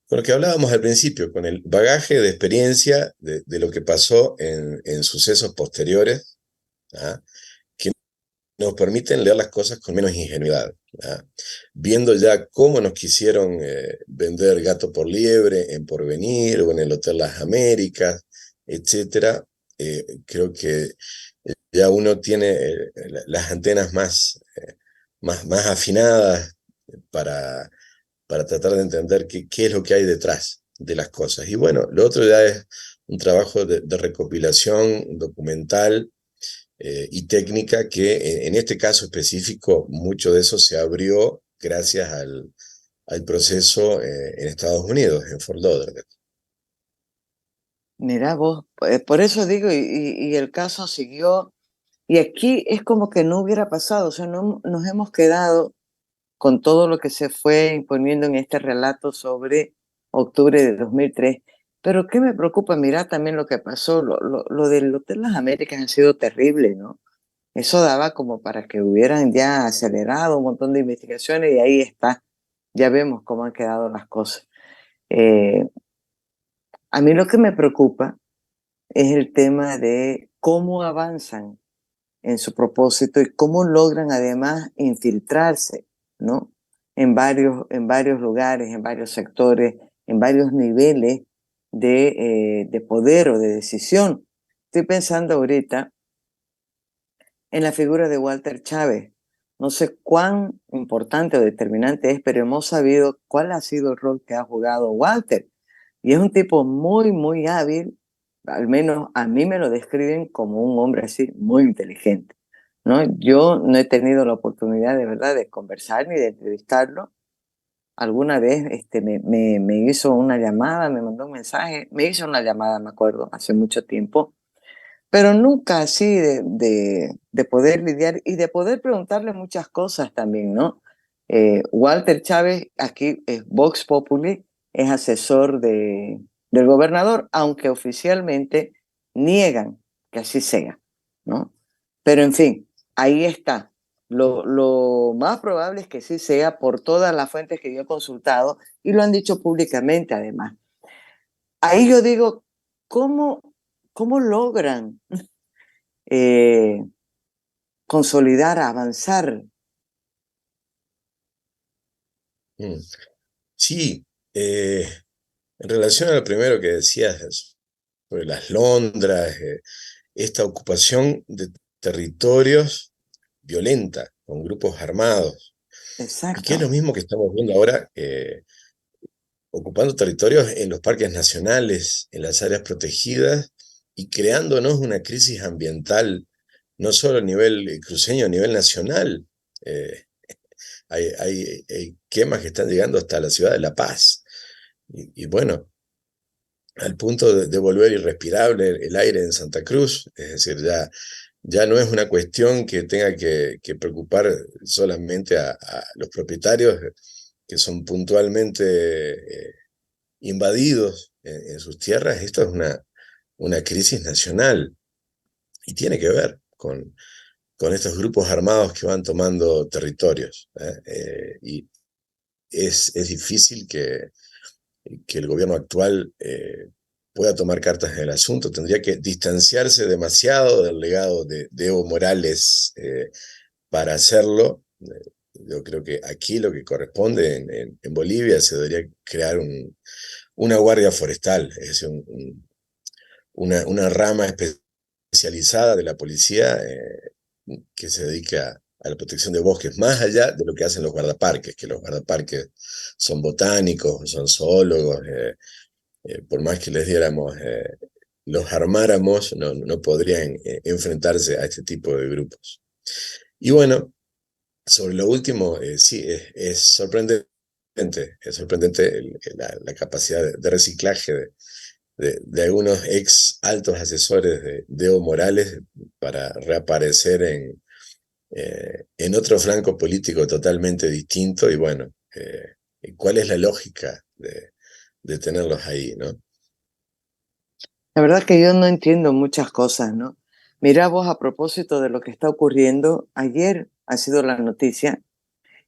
lo que hablábamos al principio, con el bagaje de experiencia de lo que pasó en sucesos posteriores, ¿ah? Que nos permiten leer las cosas con menos ingenuidad, ¿ah? Viendo ya cómo nos quisieron vender gato por liebre en Porvenir o en el Hotel Las Américas, etcétera. Creo que ya uno tiene las antenas más afinadas para, para tratar de entender qué es lo que hay detrás de las cosas. Y bueno, lo otro ya es un trabajo de recopilación documental y técnica que en este caso específico mucho de eso se abrió gracias al proceso en Estados Unidos, en Fort Lauderdale. Mirá vos, por eso digo, y el caso siguió, y aquí es como que no hubiera pasado, o sea, no nos hemos quedado con todo lo que se fue imponiendo en este relato sobre octubre de 2003. Pero ¿qué me preocupa? Mirá también lo que pasó, lo del Hotel Las Américas ha sido terrible, ¿no? Eso daba como para que hubieran ya acelerado un montón de investigaciones y ahí está, ya vemos cómo han quedado las cosas. Eh, a mí lo que me preocupa es el tema de cómo avanzan en su propósito y cómo logran además infiltrarse, ¿no? En varios lugares, en varios sectores, en varios niveles de poder o de decisión. Estoy pensando ahorita en la figura de Walter Chávez. No sé cuán importante o determinante es, pero hemos sabido cuál ha sido el rol que ha jugado Walter. Y es un tipo muy, muy hábil, al menos a mí me lo describen como un hombre así, muy inteligente, ¿no? Yo no he tenido la oportunidad de verdad de conversar ni de entrevistarlo. Alguna vez me hizo una llamada, me mandó un mensaje, me hizo una llamada, me acuerdo, hace mucho tiempo, pero nunca así de poder lidiar y de poder preguntarle muchas cosas también, ¿no? Walter Chávez, aquí es Vox Populi, es asesor del gobernador, aunque oficialmente niegan que así sea, ¿no? Pero en fin, ahí está. Lo más probable es que sí sea por todas las fuentes que yo he consultado y lo han dicho públicamente además. Ahí yo digo, ¿cómo logran eh, consolidar, avanzar. Mm. Sí, en relación a lo primero que decías sobre las Londras, esta ocupación de territorios violenta, con grupos armados, y que es lo Exacto, mismo que estamos viendo ahora, ocupando territorios en los parques nacionales, en las áreas protegidas, y creándonos una crisis ambiental, no solo a nivel cruceño, a nivel nacional. Eh, hay quemas que están llegando hasta la ciudad de La Paz. Y bueno, al punto de volver irrespirable el aire en Santa Cruz, es decir, ya no es una cuestión que tenga que preocupar solamente a los propietarios que son puntualmente invadidos en sus tierras. Esto es una crisis nacional y tiene que ver con estos grupos armados que van tomando territorios, ¿eh? Y es difícil que el gobierno actual pueda tomar cartas en el asunto. Tendría que distanciarse demasiado del legado de Evo Morales para hacerlo. Yo creo que aquí lo que corresponde en Bolivia se debería crear una guardia forestal, es decir, una rama especializada de la policía que se dedica a la protección de bosques, más allá de lo que hacen los guardaparques, que los guardaparques son botánicos, son zoólogos, por más que les diéramos, los armáramos, no podrían enfrentarse a este tipo de grupos. Y bueno, sobre lo último, sí, es sorprendente la capacidad de reciclaje de algunos ex altos asesores de Evo Morales para reaparecer en otro flanco político totalmente distinto. Y bueno, ¿cuál es la lógica de tenerlos ahí, no? la verdad que yo no entiendo muchas cosas, ¿no? Mira vos, a propósito de lo que está ocurriendo, ayer ha sido la noticia,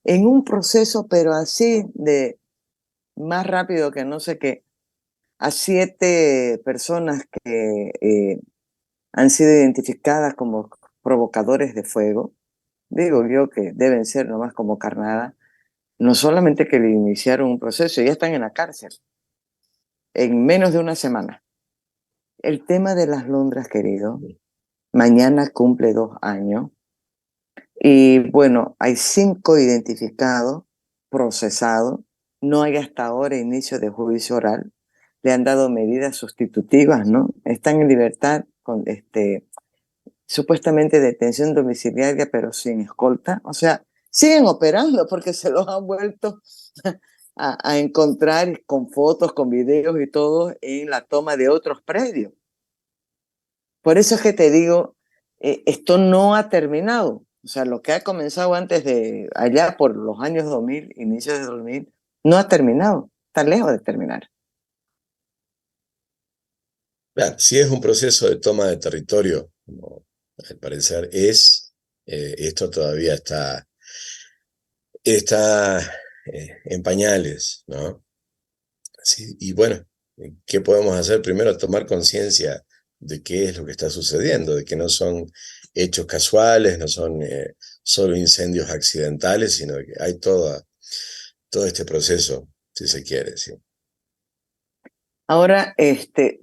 en un proceso, pero así de más rápido que no sé qué, a 7 personas que han sido identificadas como provocadores de fuego, digo yo que deben ser nomás como carnada, no solamente que le iniciaron un proceso, ya están en la cárcel, en menos de una semana. El tema de las Londras, querido, mañana cumple 2 años y bueno, hay 5 identificados, procesados, no hay hasta ahora inicio de juicio oral, le han dado medidas sustitutivas, ¿no? Están en libertad con supuestamente detención domiciliaria, pero sin escolta. O sea, siguen operando porque se los han vuelto a encontrar con fotos, con videos y todo en la toma de otros predios. Por eso es que te digo, esto no ha terminado. O sea, lo que ha comenzado antes de allá por los años 2000, inicios de 2000, no ha terminado. Está lejos de terminar. Claro, si es un proceso de toma de territorio, como al parecer es, esto todavía está en pañales, ¿no? Sí, y bueno, ¿qué podemos hacer? Primero, tomar conciencia de qué es lo que está sucediendo, de que no son hechos casuales, no son solo incendios accidentales, sino que hay todo este proceso, si se quiere, sí. Ahora,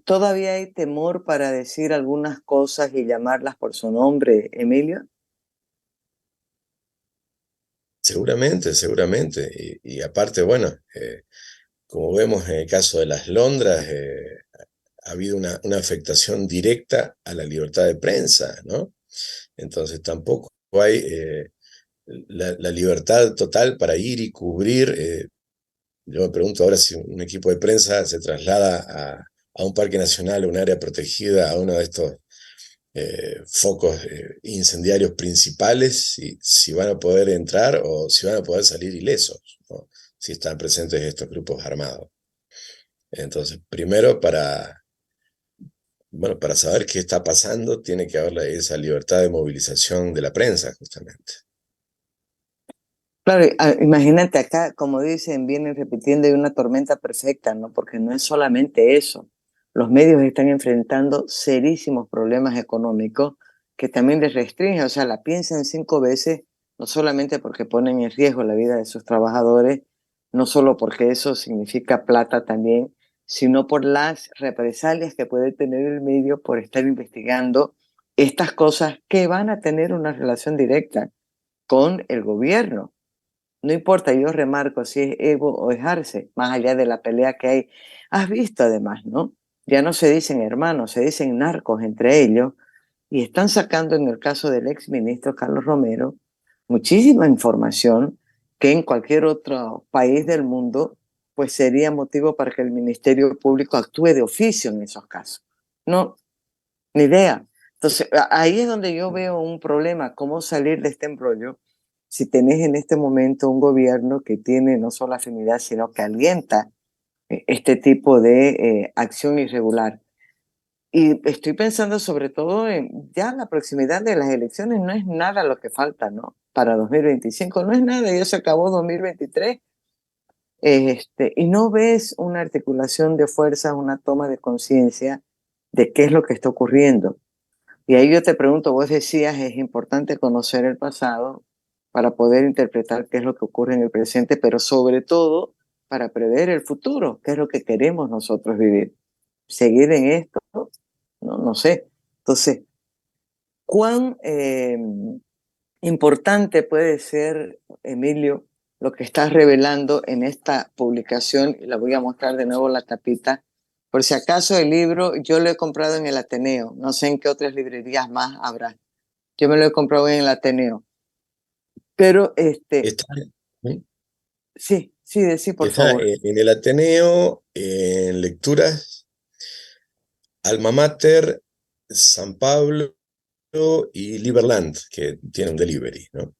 todavía hay temor para decir algunas cosas y llamarlas por su nombre, Emilio. Seguramente, seguramente. Y aparte, bueno, como vemos en el caso de las Londras, ha habido una afectación directa a la libertad de prensa, ¿no? Entonces tampoco hay la libertad total para ir y cubrir. Yo me pregunto ahora si un equipo de prensa se traslada a un parque nacional, a un área protegida, a uno de estos focos incendiarios principales, si van a poder entrar o si van a poder salir ilesos, ¿no? Si están presentes estos grupos armados. Entonces, primero bueno, para saber qué está pasando, tiene que haber esa libertad de movilización de la prensa, justamente. Claro, imagínate acá, como dicen, vienen repitiendo, hay una tormenta perfecta, ¿no? Porque no es solamente eso. Los medios están enfrentando serísimos problemas económicos que también les restringe, o sea, la piensan 5 veces, no solamente porque ponen en riesgo la vida de sus trabajadores, no solo porque eso significa plata también, sino por las represalias que puede tener el medio por estar investigando estas cosas que van a tener una relación directa con el gobierno. No importa, yo remarco si es Evo o es Arce, más allá de la pelea que hay. Has visto además, ¿no? Ya no se dicen hermanos, se dicen narcos entre ellos, y están sacando en el caso del ex ministro Carlos Romero muchísima información que en cualquier otro país del mundo pues sería motivo para que el Ministerio Público actúe de oficio en esos casos. No, ni idea. Entonces, ahí es donde yo veo un problema, cómo salir de este embrollo si tenés en este momento un gobierno que tiene no solo afinidad, sino que alienta este tipo de acción irregular. Y estoy pensando sobre todo en ya la proximidad de las elecciones, no es nada lo que falta, ¿no? Para 2025, no es nada, ya se acabó 2023. Y no ves una articulación de fuerzas, una toma de conciencia de qué es lo que está ocurriendo. Y ahí yo te pregunto, vos decías, es importante conocer el pasado para poder interpretar qué es lo que ocurre en el presente, pero sobre todo para prever el futuro, qué es lo que queremos nosotros vivir. Seguir en esto, no, no sé. Entonces, ¿cuán importante puede ser, Emilio, lo que estás revelando en esta publicación? Y la voy a mostrar de nuevo la tapita. Por si acaso el libro yo lo he comprado en el Ateneo, no sé en qué otras librerías más habrá. Yo me lo he comprado en el Ateneo. Pero Está, ¿Mm? sí, sí, sí, por Está favor. en el Ateneo, en lecturas, Alma Mater, San Pablo y Liberland, que tiene un delivery, ¿no?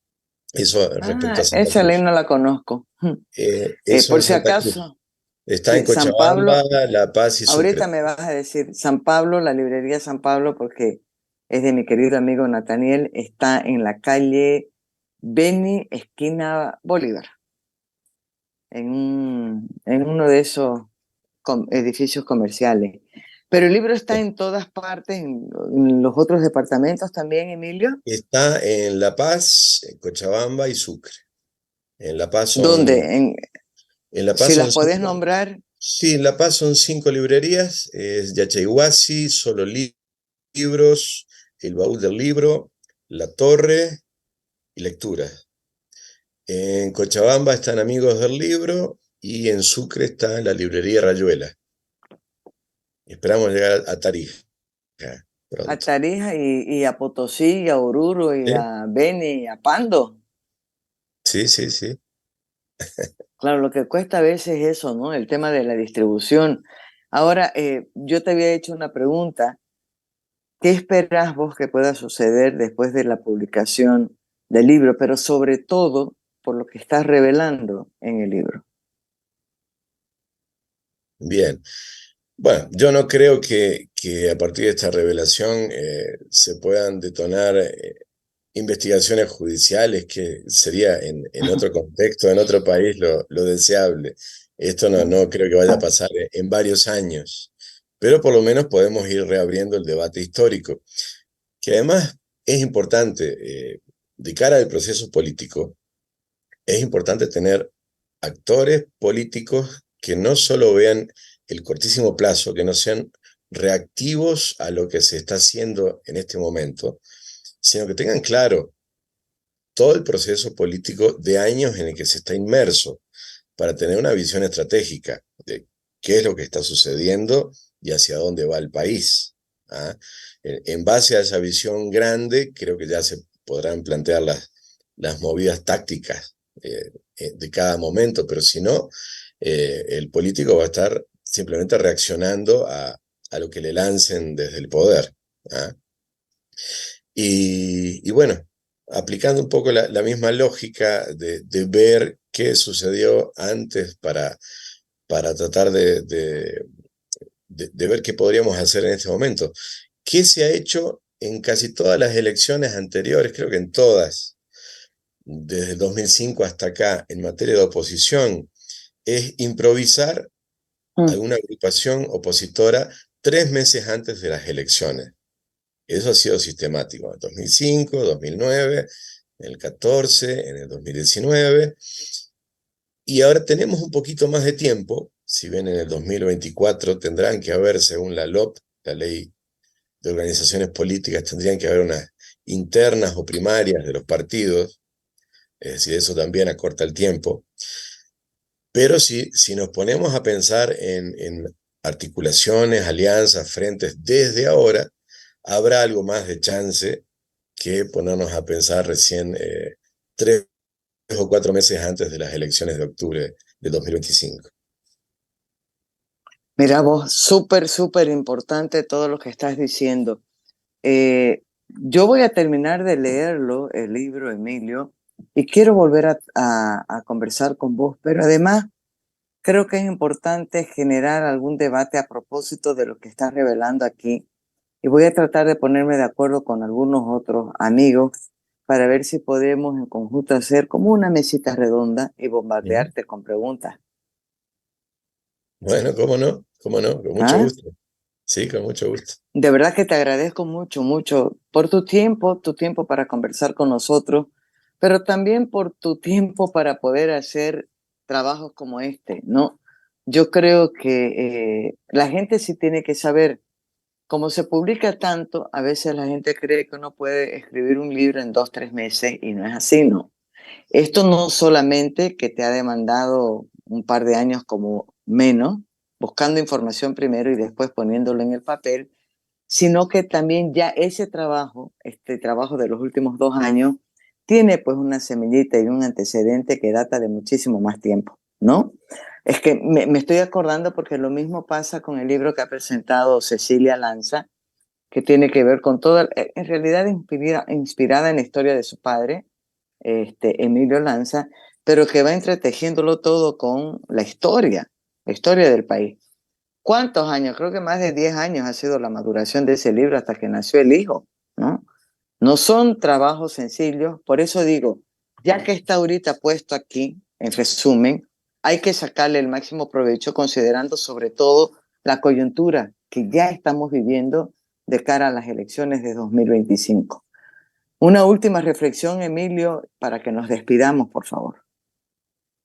Eso respecto a Ah, Santa esa ley Cruz. no la conozco. Eso Por en si Santa Cruz. acaso, Está en sí, San Cochabamba, Pablo, La Paz y ahorita Sucre. me vas a decir San Pablo, la librería San Pablo, porque es de mi querido amigo Nathaniel, está en la calle Beni, esquina Bolívar, en uno de esos edificios comerciales. Pero el libro está en todas partes, en los otros departamentos también, Emilio. Está en La Paz, en Cochabamba y Sucre. En La Paz ¿Dónde? son, en La Paz Si las son podés cinco, nombrar. sí, en La Paz son 5 librerías, es Yachaiguasi, Solo Libros, El Baúl del Libro, La Torre y Lectura. En Cochabamba están Amigos del Libro y en Sucre está la librería Rayuela. Esperamos llegar a Tarija A pronto. Tarija y a Potosí, y a Oruro, y ¿Sí? a Beni, y a Pando. Sí, sí, sí. Claro, lo que cuesta a veces es eso, ¿no? El tema de la distribución. Ahora, yo te había hecho una pregunta. ¿Qué esperás vos que pueda suceder después de la publicación del libro? Pero sobre todo por lo que estás revelando en el libro. Bien. Bueno, yo no creo que a partir de esta revelación se puedan detonar investigaciones judiciales, que sería en otro contexto, en otro país, lo deseable. Esto no creo que vaya a pasar en varios años, pero por lo menos podemos ir reabriendo el debate histórico, que además es importante, de cara al proceso político, es importante tener actores políticos que no solo vean el cortísimo plazo, que no sean reactivos a lo que se está haciendo en este momento, sino que tengan claro todo el proceso político de años en el que se está inmerso, para tener una visión estratégica de qué es lo que está sucediendo y hacia dónde va el país. ¿Ah? En base a esa visión grande, creo que ya se podrán plantear las movidas tácticas de cada momento, pero si no, el político va a estar simplemente reaccionando a lo que le lancen desde el poder. ¿Ah? Y bueno, aplicando un poco la misma lógica de ver qué sucedió antes para tratar de ver qué podríamos hacer en este momento. ¿Qué se ha hecho en casi todas las elecciones anteriores? Creo que en todas, desde el 2005 hasta acá, en materia de oposición, es improvisar Mm. alguna agrupación opositora 3 meses antes de las elecciones. Eso ha sido sistemático, en 2005, 2009, en el 14, en el 2019, y ahora tenemos un poquito más de tiempo, si bien en el 2024 tendrán que haber, según la LOP, la Ley de Organizaciones Políticas, tendrían que haber unas internas o primarias de los partidos, es decir, eso también acorta el tiempo. Pero si nos ponemos a pensar en articulaciones, alianzas, frentes desde ahora, habrá algo más de chance que ponernos a pensar recién 3 o 4 meses antes de las elecciones de octubre de 2025. Mira vos, súper, súper importante todo lo que estás diciendo. Yo voy a terminar de leerlo, el libro, Emilio, y quiero volver a conversar con vos, pero además creo que es importante generar algún debate a propósito de lo que estás revelando aquí. Y voy a tratar de ponerme de acuerdo con algunos otros amigos para ver si podemos en conjunto hacer como una mesita redonda y Ujú. bombardearte con preguntas. Bueno, cómo no, con mucho ¿Ah? gusto. Sí, con mucho gusto. De verdad que te agradezco mucho, mucho por tu tiempo para conversar con nosotros, pero también por tu tiempo para poder hacer trabajos como este, ¿no? Yo creo que la gente sí tiene que saber, como se publica tanto, a veces la gente cree que uno puede escribir un libro en 2, 3 meses y no es así, ¿no? Esto no solamente que te ha demandado un par de años como menos, buscando información primero y después poniéndolo en el papel, sino que también ya ese trabajo, este trabajo de los últimos 2 años, tiene pues una semillita y un antecedente que data de muchísimo más tiempo, ¿no? Es que me estoy acordando porque lo mismo pasa con el libro que ha presentado Cecilia Lanza, que tiene que ver con toda, en realidad inspirada en la historia de su padre, Emilio Lanza, pero que va entretejiéndolo todo con la historia del país. ¿Cuántos años? Creo que más de 10 años ha sido la maduración de ese libro hasta que nació el hijo, ¿no? No son trabajos sencillos, por eso digo, ya que está ahorita puesto aquí, en resumen, hay que sacarle el máximo provecho considerando sobre todo la coyuntura que ya estamos viviendo de cara a las elecciones de 2025. Una última reflexión, Emilio, para que nos despidamos, por favor.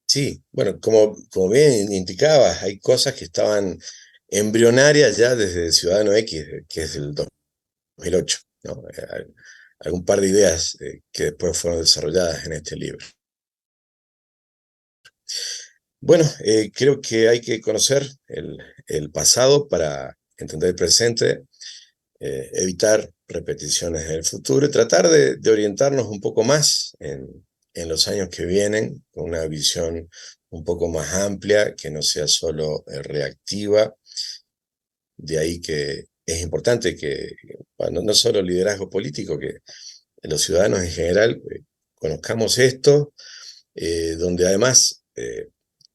Sí, bueno, como bien indicabas, hay cosas que estaban embrionarias ya desde Ciudadano X, que es el 2008, ¿no? Algún par de ideas que después fueron desarrolladas en este libro. Bueno, creo que hay que conocer el pasado para entender el presente, evitar repeticiones en el futuro y tratar de orientarnos un poco más en los años que vienen, con una visión un poco más amplia, que no sea solo reactiva. De ahí que es importante que, bueno, no solo el liderazgo político, que los ciudadanos en general conozcamos esto, donde además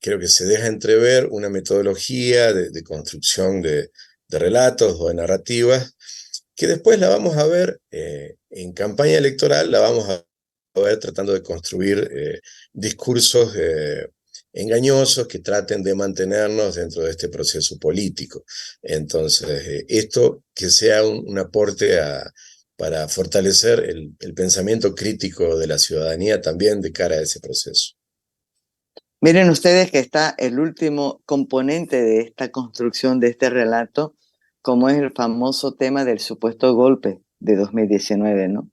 creo que se deja entrever una metodología de construcción de relatos o de narrativas, que después la vamos a ver en campaña electoral, la vamos a ver tratando de construir discursos engañosos que traten de mantenernos dentro de este proceso político. Entonces, esto que sea un aporte para fortalecer el pensamiento crítico de la ciudadanía también de cara a ese proceso. Miren ustedes que está el último componente de esta construcción, de este relato, como es el famoso tema del supuesto golpe de 2019, ¿no?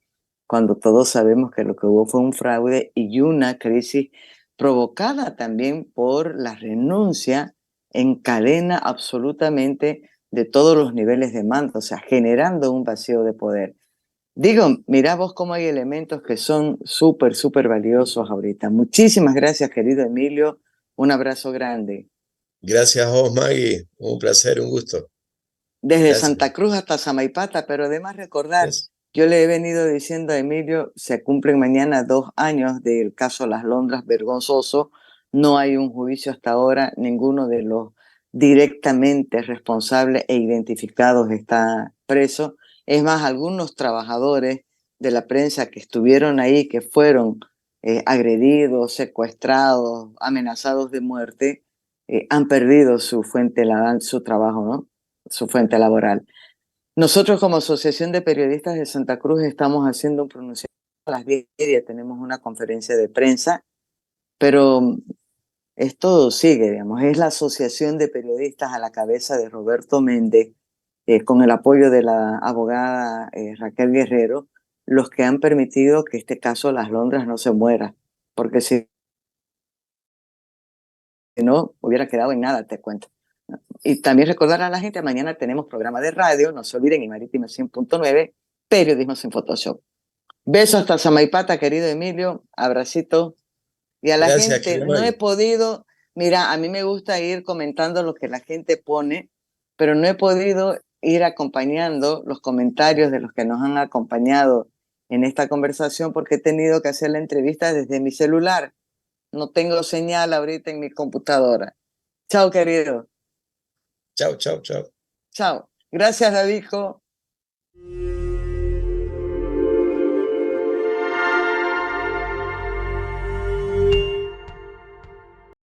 Cuando todos sabemos que lo que hubo fue un fraude y una crisis provocada también por la renuncia en cadena absolutamente de todos los niveles de mando, o sea, generando un vacío de poder. Digo, mira vos cómo hay elementos que son súper, súper valiosos ahorita. Muchísimas gracias, querido Emilio. Un abrazo grande. Gracias a vos, Maggie. Un placer, un gusto. Desde Gracias. Santa Cruz hasta Samaipata, pero además recordar, Gracias. yo le he venido diciendo a Emilio, se cumplen mañana 2 años del caso Las Londras vergonzoso. No hay un juicio hasta ahora, ninguno de los directamente responsables e identificados está preso. Es más, algunos trabajadores de la prensa que estuvieron ahí, que fueron agredidos, secuestrados, amenazados de muerte, han perdido su fuente, su trabajo, ¿no? Su fuente laboral. Nosotros como Asociación de Periodistas de Santa Cruz estamos haciendo un pronunciamiento a las 10:30, tenemos una conferencia de prensa, pero esto sigue, digamos, es la Asociación de Periodistas a la cabeza de Roberto Méndez, con el apoyo de la abogada Raquel Guerrero, los que han permitido que este caso Las Londras no se muera, porque si no, hubiera quedado en nada, te cuento. Y también recordar a la gente, mañana tenemos programa de radio, no se olviden, y Marítima 100.9, Periodismo sin Photoshop. Beso hasta Samaipata, querido Emilio, abracito. Y a la Gracias, gente, no he Kiloy. podido, mira, a mí me gusta ir comentando lo que la gente pone, pero no he podido ir acompañando los comentarios de los que nos han acompañado en esta conversación porque he tenido que hacer la entrevista desde mi celular. No tengo señal ahorita en mi computadora. Chao, querido. Chao, chao, chao. Chao. Gracias, Davico.